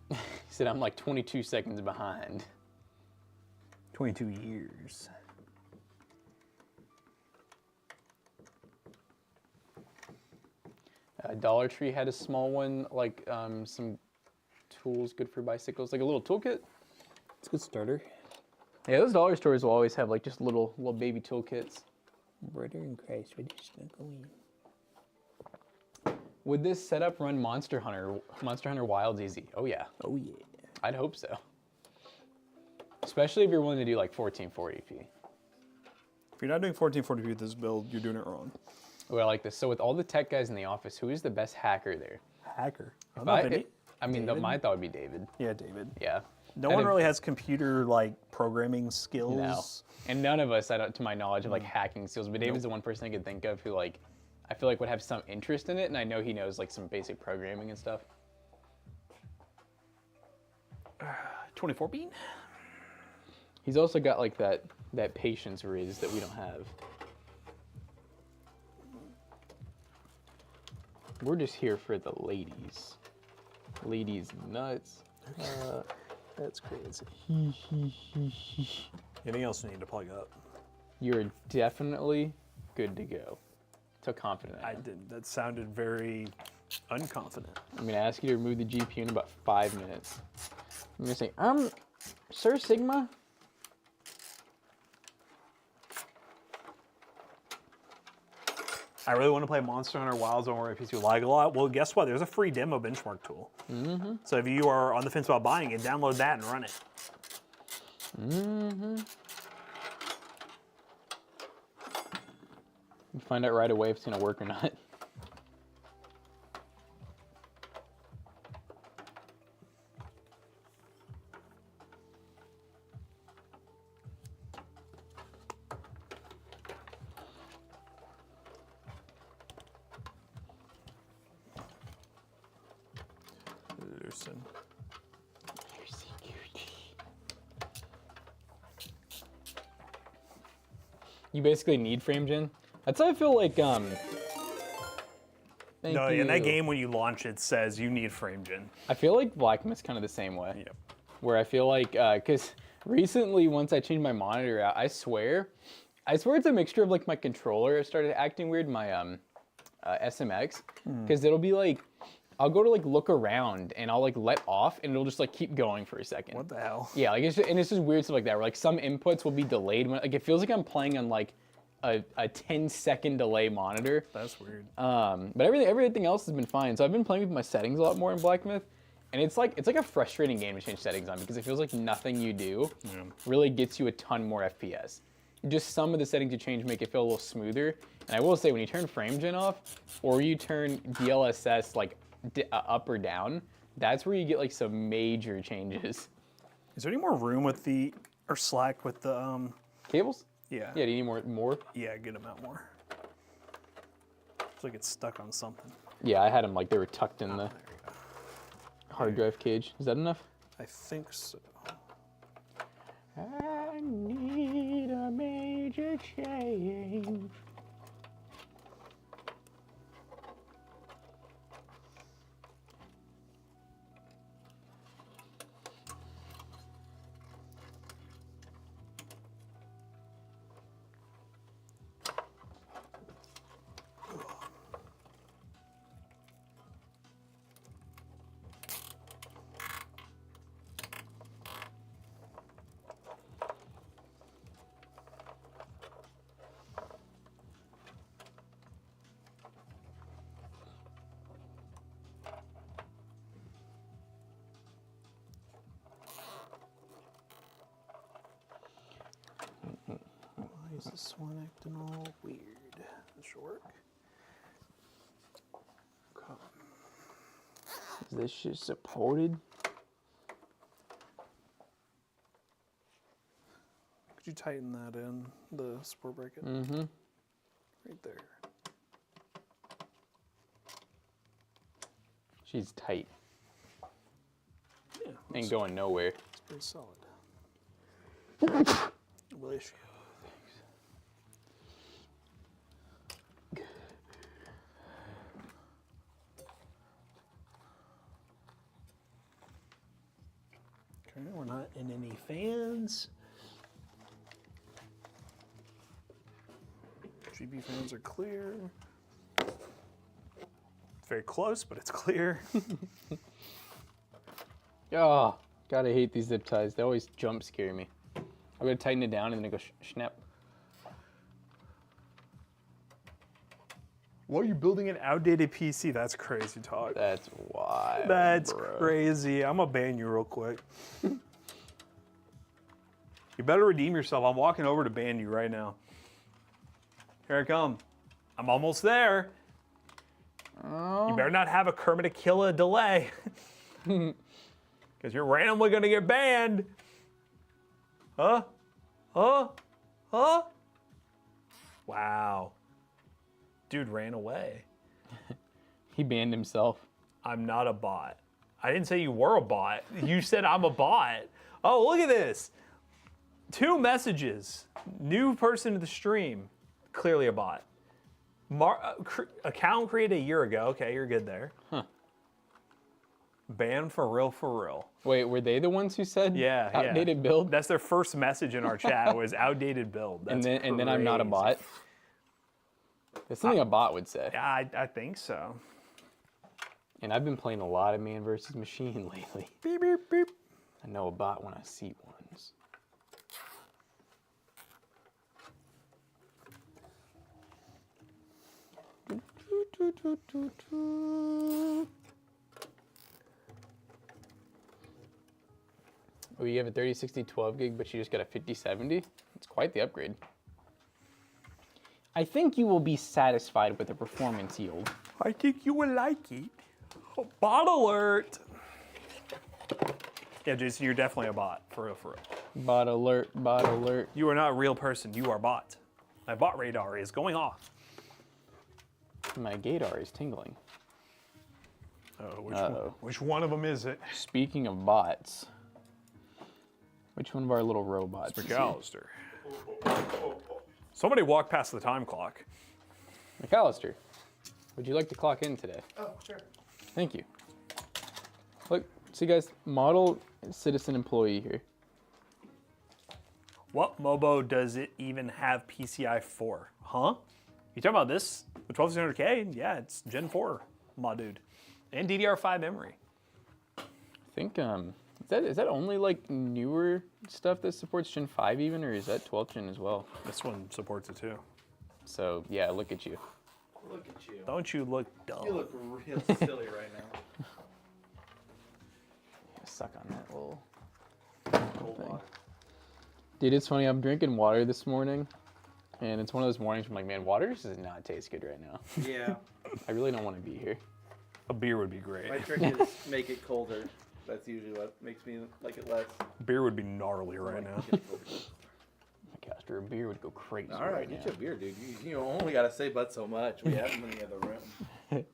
He said I'm like 22 seconds behind.
22 years.
Dollar Tree had a small one, like some tools good for bicycles, like a little toolkit.
It's a good starter.
Yeah, those dollar stores will always have like just little baby toolkits.
Brother in Christ, we just snuggle in.
Would this setup run Monster Hunter Wilds easy? Oh yeah.
Oh yeah.
I'd hope so. Especially if you're willing to do like 1440p.
If you're not doing 1440p with this build, you're doing it wrong.
Well, I like this. So with all the tech guys in the office, who is the best hacker there?
Hacker.
My thought would be David.
Yeah, David.
Yeah.
No one really has computer like programming skills.
No. And none of us, to my knowledge, have like hacking skills. But David's the one person I could think of who like, I feel like would have some interest in it, and I know he knows like some basic programming and stuff.
24 bean.
He's also got like that patience riz that we don't have. We're just here for the ladies. Ladies nuts.
That's crazy. Anything else you need to plug up?
You're definitely good to go. So confident.
I did. That sounded very unconfident.
I'm gonna ask you to remove the GPU in about 5 minutes. I'm gonna say, Sir Sigma.
I really want to play Monster Hunter Wilds on my PC lag a lot. Well, guess what? There's a free demo benchmark tool. So if you are on the fence about buying it, download that and run it.
You find out right away if it's gonna work or not.
Loosen.
You basically need frame gen. That's how I feel like. Thank
No,
you.
in that game when you launch it says you need frame gen.
I feel like Black Myth's kind of the same way.
Yep.
Where I feel like, because recently once I changed my monitor out, I swear it's a mixture of like my controller started acting weird, my SMX, because it'll be like, I'll go to like look around and I'll like let off and it'll just like keep going for a second.
What the hell?
Yeah, like it's just weird stuff like that. Where like some inputs will be delayed. Like it feels like I'm playing on like a 10-second delay monitor.
That's weird.
But everything else has been fine. So I've been playing with my settings a lot more in Black Myth, and it's like a frustrating game to change settings on because it feels like nothing you do really gets you a ton more FPS. Just some of the settings you change make it feel a little smoother. And I will say when you turn frame gen off or you turn DLSS like up or down, that's where you get like some major changes.
Is there any more room with the, or slack with the,
Cables?
yeah.
Yeah, do you need more?
Yeah, get them out more. It's like it's stuck on something.
Yeah, I had them like they were tucked in the
There you go.
hard drive cage. Is that enough?
I think so.
I need a major change.
Why is this one acting all weird? This should work. Come.
Is this shit supported?
Could you tighten that in, the support bracket?
Mm-hmm.
Right there.
She's tight.
Yeah,
Ain't going nowhere.
it's pretty solid. Bless you. Okay, we're not in any fans. GB fans are clear. It's very close, but it's clear.
Oh, God, I hate these zip ties. They always jump scare me. I'm gonna tighten it down and then it goes snap.
Why are you building an outdated PC? That's crazy talk.
That's wild.
That's
bro.
crazy. I'm gonna ban you real quick. You better redeem yourself. I'm walking over to ban you right now. Here I come. I'm almost there.
Oh.
You better not have a Kermit Aquila delay. Give Because you're randomly going to get banned. Huh? Huh? Huh? Wow. Dude ran away.
He banned himself.
I'm not a bot. I didn't say you were a bot. You said I'm a bot. Oh, look at this. 2 messages. New person to the stream. Clearly a bot. Account created a year ago. Okay, you're good there.
Huh.
Banned for real.
Wait, were they the ones who said outdated
yeah.
build?
That's their first message in our chat was outdated build. That's
and then I'm not a bot. That's something a bot would say.
I think so.
And I've been playing a lot of man versus machine lately.
Beep, beep, beep.
I know a bot when I see ones. Oh, you have a 3060 12 gig, but you just got a 5070? It's quite the upgrade. I think you will be satisfied with the performance yield.
I think you will like it. Oh, bot alert. Yeah, Jason, you're definitely a bot, for real.
Bot alert, bot alert.
You are not a real person, you are bot. My bot radar is going off.
My gaydar is tingling.
Oh, which one of them is it?
Speaking of bots, which one of our little robots?
It's McAllister. Somebody walked past the time clock.
McAllister, would you like to clock in today?
Oh, sure.
Thank you. Look, see guys, model citizen employee here.
What MOBO does it even have PCI 4? Huh? You talking about this? The 12600K? Yeah, it's Gen 4, my dude. And DDR5 memory.
I think, is that only like newer stuff that supports Gen 5 even, or is that 12th Gen as well?
This one supports it too.
So, yeah, look at you.
Look at you.
Don't you look dumb.
You look real silly right now.
Suck on that little
Cold
thing.
water.
Dude, it's funny, I'm drinking water this morning, and it's one of those mornings where I'm like, man, water just does not taste good right now.
Yeah.
I really don't want to be here.
A beer would be great.
My trick is make it colder. That's usually what makes me like it less.
Beer would be gnarly right now.
Oh my gosh, a beer would go crazy
All right,
now.
get your beer, dude. You only gotta say but so much. We have them in the other room.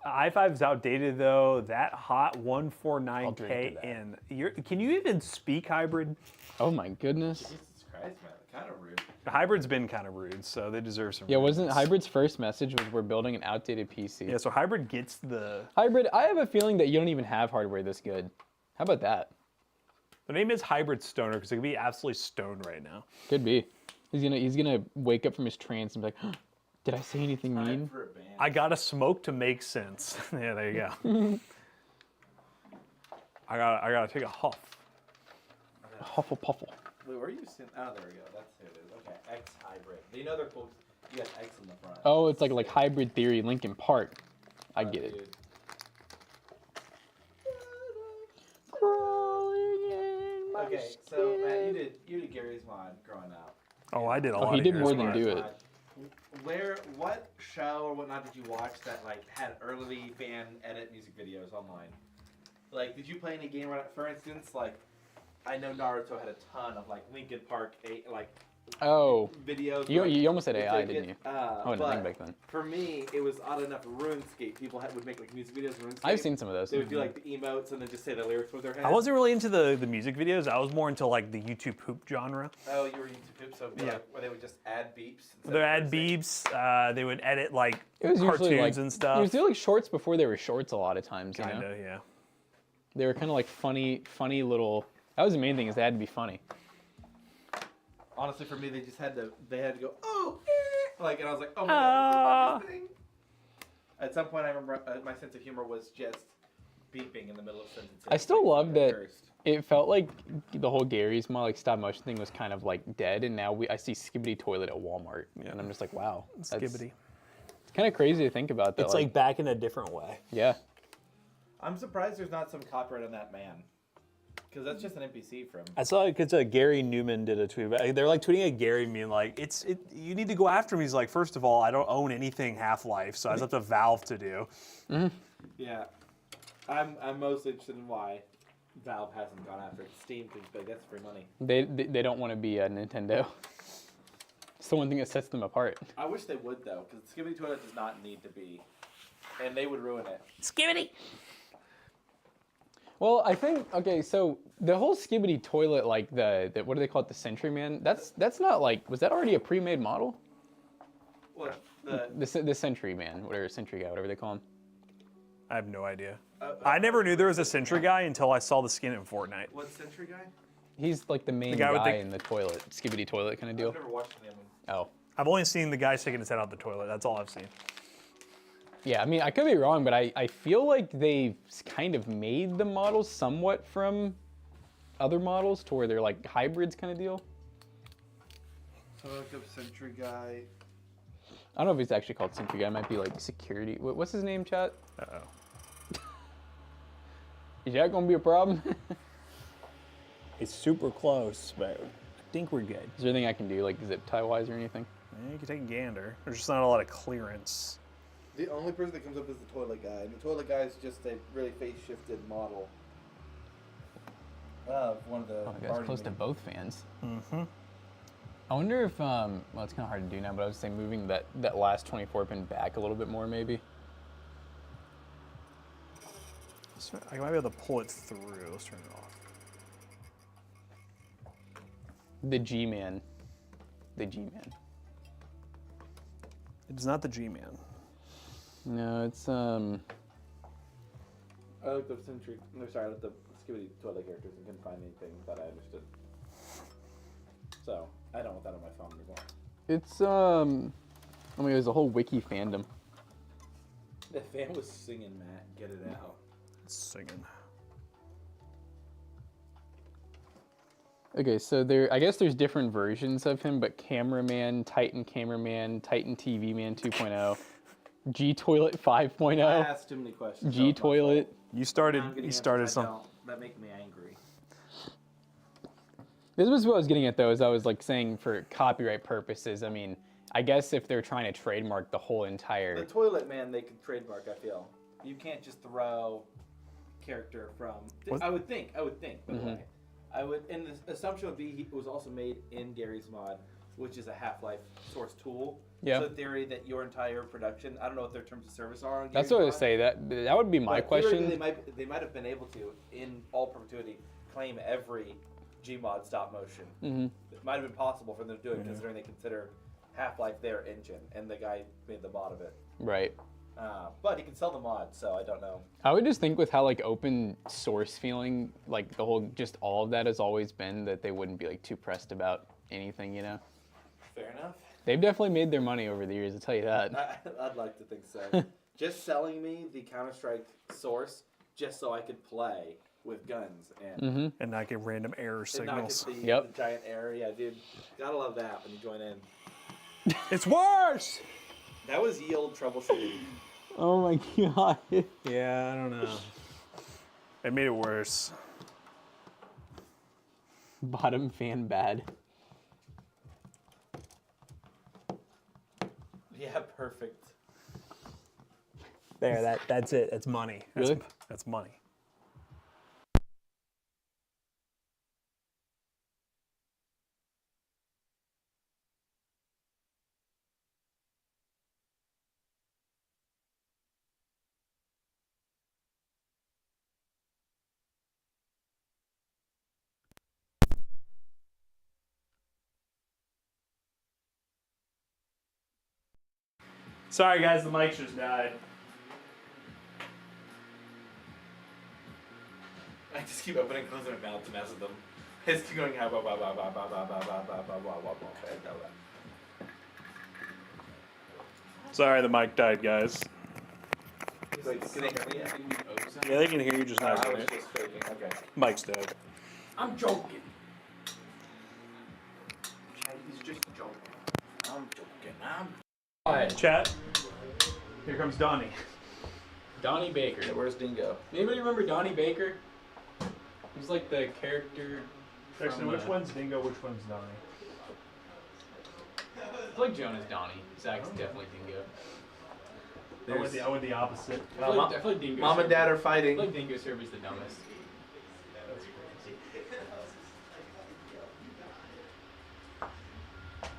i5's outdated though. That hot
I'll drink
149K
to that.
and can you even speak hybrid?
Oh my goodness.
Jesus Christ, man. Kind of rude.
The hybrid's been kind of rude, so they deserve some.
Yeah, wasn't
rudeness.
Hybrid's first message was we're building an outdated PC?
Yeah, so hybrid gets the.
Hybrid, I have a feeling that you don't even have hardware this good. How about that?
The name is Hybrid Stoner because it could be absolutely stoned right now.
Could be. He's gonna wake up from his trance and be like, did I say anything mean?
For a band.
I gotta smoke to make sense. Yeah, there you go. I gotta take a huff.
Huffle puffle.
Wait, where are you sitting? Oh, there we go. That's who it is. Okay, X hybrid. You know they're cool. You got X in the front.
Oh, it's like hybrid theory, Linkin Park. I get it.
Dude. Okay, so Matt, you did Gary's mod growing up.
Oh, I did a lot.
He
of
did
years
more
ago.
than do it.
What show or whatnot did you watch that had early fan edit music videos online? Like, did you play any game? For instance, I know Naruto had a ton of Linkin Park
Oh,
videos.
you almost said
if
AI,
they
didn't
get-
you? Oh, I didn't think back then.
For me, it was odd enough. RuneScape. People would make music videos. RuneScape.
I've seen some of those.
They would do the emotes and then just say the lyrics with their head.
I wasn't really into the music videos. I was more into the YouTube poop genre.
Oh, you were YouTube poop, so
Yeah.
where they would just add beeps. instead
They
of
add
cursing.
beeps. They would edit
It was usually
cartoons and
It
stuff.
was usually shorts before they were shorts a lot of times. You know?
Kinda, yeah.
They were kind of funny little. That was the main thing, is they had to be funny.
Honestly, for me, they had to go, oh, and I was like, oh my
Ah.
god, this is At some point, I remember my sense of humor was just beeping in the middle of sentences.
I still love that
Cursed.
it felt like the whole Gary's mod stop motion thing was kind of dead, and now I see Skibbity Toilet at Walmart, and I'm just like, wow,
Skibbity.
It's kind of crazy to think about that.
It's back in a different way.
Yeah.
I'm surprised there's not some copyright on that man. Because that's just an NPC from.
I saw because Gary Newman did a tweet. They're tweeting at Gary, being you need to go after him. He's like, first of all, I don't own anything Half-Life, so it's up to Valve to do.
Yeah. I'm mostly interested in why Valve hasn't gone after it. Steam could be like, that's free money.
They don't want to be a Nintendo. It's the one thing that sets them apart.
I wish they would though, because Skibidi Toilet does not need to be, and they would ruin it.
Skibidi!
Well, I think okay. So the whole Skibidi Toilet, like the what do they call it, the Sentry Man? That's not like, was that already a pre-made model?
What
The Sentry Man, whatever, Sentry Guy, whatever they call him.
I have no idea. I never knew there was a Sentry guy until I saw the skin in Fortnite.
What Sentry Guy?
He's like the main
guy with
guy
the-
in the toilet, Skibidi Toilet kind of deal.
I've never watched the other one.
Oh.
I've only seen the guy sticking his head out the toilet. That's all I've seen.
Yeah, I mean, I could be wrong, but I feel like they've kind of made the models somewhat from other models to where they're like hybrids kind of deal.
So I looked up Sentry Guy.
I don't know if it's actually called Sentry Guy. It might be like security. What's his name, chat?
Uh-oh.
Is that going to be a problem?
It's super close, but I think we're good.
Is there anything I can do, like zip tie wise or anything?
Yeah, you can take a gander. There's just not a lot of clearance.
The only person that comes up is the Toilet Guy, and the Toilet Guy is just a really face-shifted model of one of the.
Oh, I got close to both fans.
Mm-hmm.
I wonder if, well, it's kind of hard to do now, but I was saying moving that last 24 pin back a little bit more, maybe.
So I might be able to pull it through. Let's turn it off.
The G-Man. The G-Man.
It's not the G-Man.
No, it's,
I looked up Sentry. No, sorry, I looked up Skibidi Toilet characters and couldn't find anything that I understood. So I don't want that on my phone anymore.
it's, I mean, there's a whole wiki fandom.
The fan was singing, Matt. Get it out.
It's singing.
Okay, so I guess there's different versions of him, but Cameraman, Titan Cameraman, Titan TV Man 2.0, G Toilet 5.0.
I asked too many questions.
G Toilet.
You started some.
That make me angry.
This was what I was getting at, though, is I was like saying for copyright purposes. I mean, I guess if they're trying to trademark the whole entire.
The Toilet Man, they could trademark. I feel you can't just throw character from.
What?
I would think. By the way, I would, and the assumption would be it was also made in Gary's mod, which is a Half-Life source tool.
Yeah.
So theory that your entire production, I don't know what their terms of service are on.
That's
Gary's
what I
mod,
would say. That would be my
but theoretically,
question.
They might have been able to, in all perpetuity, claim every Gmod stop motion.
Mm-hmm.
It might have been possible for them to do it, considering they consider Half-Life their engine, and the guy made the mod of it.
Right.
But he can sell the mod, so I don't know.
I would just think with how like open source feeling, like the whole, just all of that has always been, that they wouldn't be like too pressed about anything, you know?
Fair enough.
They've definitely made their money over the years, I'll tell you that.
I'd like to think so. Just selling me the Counter-Strike source just so I could play with guns and,
And not get random error
and not
signals.
get the,
Yep.
the giant error. Yeah, dude. Gotta love that when you join in.
It's worse!
That was yield troubleshooting.
Oh my god.
Yeah, I don't know. It made it worse.
Bottom fan bad.
Yeah, perfect.
There, that's it. That's money.
Really?
That's money. Sorry guys, the mic just died.
I just keep opening and closing my mouth to mess with them. It's keep going.
Sorry, the mic died, guys.
Wait, can they hear me?
Yeah, they can hear you just
I
not.
was just faking. Okay.
Mic's dead.
I'm joking. He's just joking. I'm joking.
Chat. Here comes Donnie.
Donnie Baker.
Yeah, where's Dingo?
Anybody remember Donnie Baker? He's like the character.
Jackson, which one's Dingo, which one's Donnie?
I feel like Jonah's Donnie. Zach's definitely Dingo.
I went the opposite.
I feel like Dingo
Mom and Dad are fighting.
I feel like Dingo Server's the dumbest.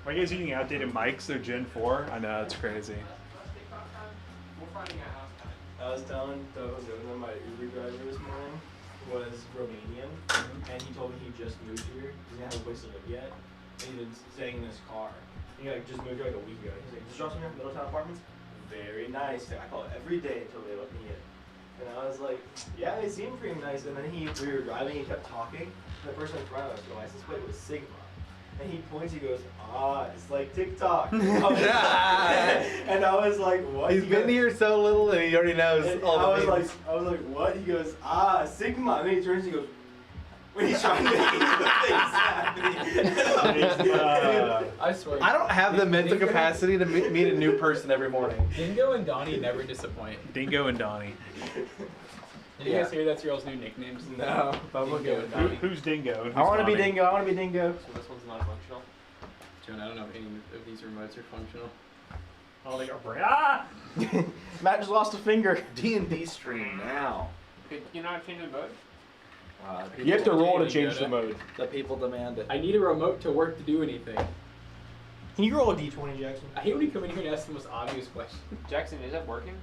Are you guys using outdated mics? They're Gen 4? I know, it's crazy.
I was telling that my Uber driver this morning was Romanian, and he told me he just moved here. He didn't have a place to live yet. And he's been staying in his car. He like just moved here like a week ago. He's like, just dropped me off at Middletown Apartments. Very nice. I call it every day until they let me in. And I was like, yeah, they seem pretty nice. And then we were driving, he kept talking. And the person in front of us, the license plate was Sigma. And he points, he goes, it's like TikTok. And I was like, what?
He's been here so little and he already knows all the names.
I was like, what? He goes, Sigma. And then he turns and he goes, when he's trying to make the face happy.
I swear.
I don't have the mental capacity to meet a new person every morning.
Dingo and Donnie never disappoint.
Dingo and Donnie.
Did you guys hear that's your all's new nicknames?
No, but I'm
Dingo and Donnie.
Who's Dingo? And
I
who's
want to be
Donnie?
Dingo. I want to be Dingo.
So this one's not functional. John, I don't know if any of these remotes are functional.
Oh, they got brain.
Matt just lost a finger.
D&D stream now.
You know how to change the mode?
You have to roll to
Yoda.
change the mode.
The people demand it.
I need a remote to work to do anything.
Can you roll a d20, Jackson?
I hate when you come in here and ask the most obvious question.
Jackson, is that working?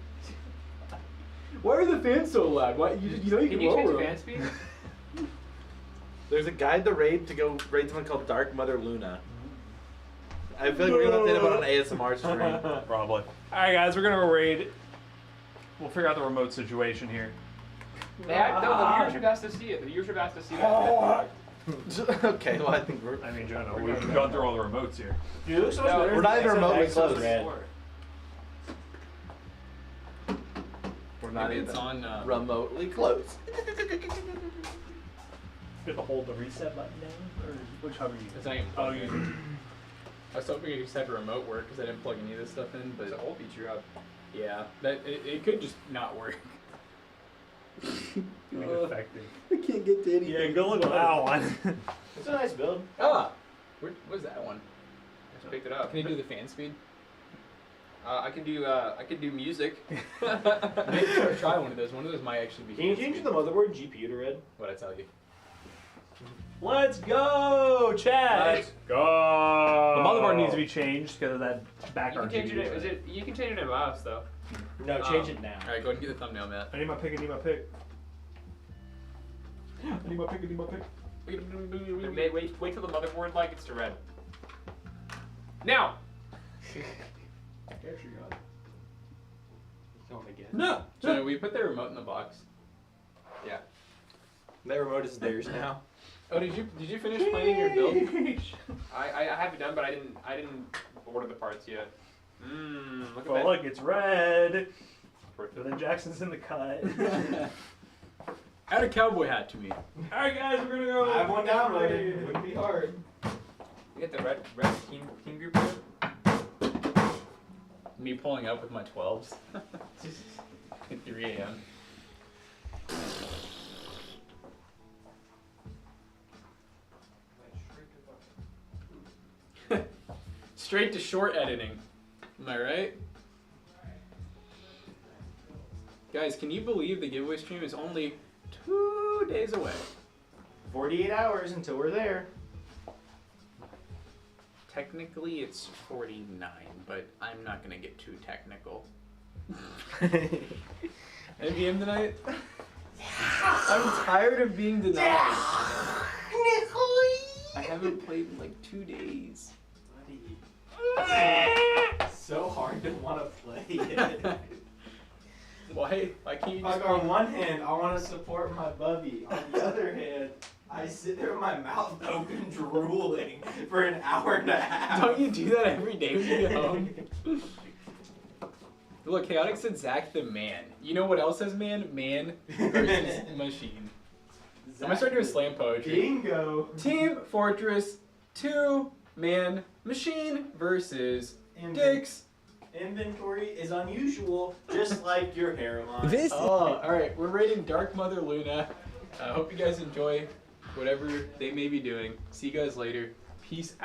Why are the fans so loud? Why you know you
Can
can
you change
lower
the
them.
fan speed?
There's a guide to raid someone called Dark Mother Luna. I feel like we're gonna update about an ASMR stream.
Probably. Alright, guys, we're going to raid. We'll figure out the remote situation here.
The viewership has to see it. The viewership has to see that.
Okay, well I think we're.
I mean, John, we've gone through all the remotes here.
Dude, it looks so much better.
We're not even remotely close.
Red.
We're not
Maybe
even
it's on.
remotely close.
You have to hold the reset button down? Or which hover you
It's not even
Oh,
plugged in. I was hoping you just have a remote work because I didn't plug any of this stuff in, but
It's an old feature up.
yeah, that it could just not work.
ineffective.
I can't get to anything.
Yeah, go look at that one.
It's a nice build.
Where's that one?
I just picked it up.
Can you do the fan speed?
I can do music.
Maybe try one of those. One of those might actually be.
Can you change the motherboard GPU to red?
What'd I tell you?
Let's go, Chad.
Let's
go. The motherboard needs to be changed because of that
You
background.
can change it. You can change it in mouse though.
No, change it now.
All right, go ahead and get the thumbnail, Matt.
I need my pick. I need my pick. I need my pick. I need my pick.
Wait till the motherboard light gets to red. Now.
No. So we put the remote in the box.
Yeah.
That remote is theirs now.
Oh, did you finish planning your build?
I have it done, but I didn't order the parts yet. Look at
Oh,
that.
look, it's red. So then Jackson's in the cut.
Add a cowboy hat to me.
All right, guys, we're gonna go.
I have one downloaded. It wouldn't be hard.
You get the red team group there?
Me pulling up with my 12s. At 3 a.m. Straight to short editing. Am I right? Guys, can you believe the giveaway stream is only 2 days away?
48 hours until we're there.
Technically, it's 49, but I'm not gonna get too technical. Any game tonight? I'm tired of being denied. I haven't played in like 2 days.
So hard to want to play it.
Why? Why can't you just
Like on one hand, I want to support my bubby. On the other hand, I sit there with my mouth open, drooling for an hour and a half.
Don't you do that every day when you get home? Look, Chaotic said Zach the man. You know what else says man? Man versus machine. I'm gonna start doing slam poetry.
Bingo.
Team Fortress 2 man machine versus dicks.
Inventory is unusual, just like your hairline.
Oh, alright, we're rating Dark Mother Luna. I hope you guys enjoy whatever they may be doing. See you guys later. Peace out.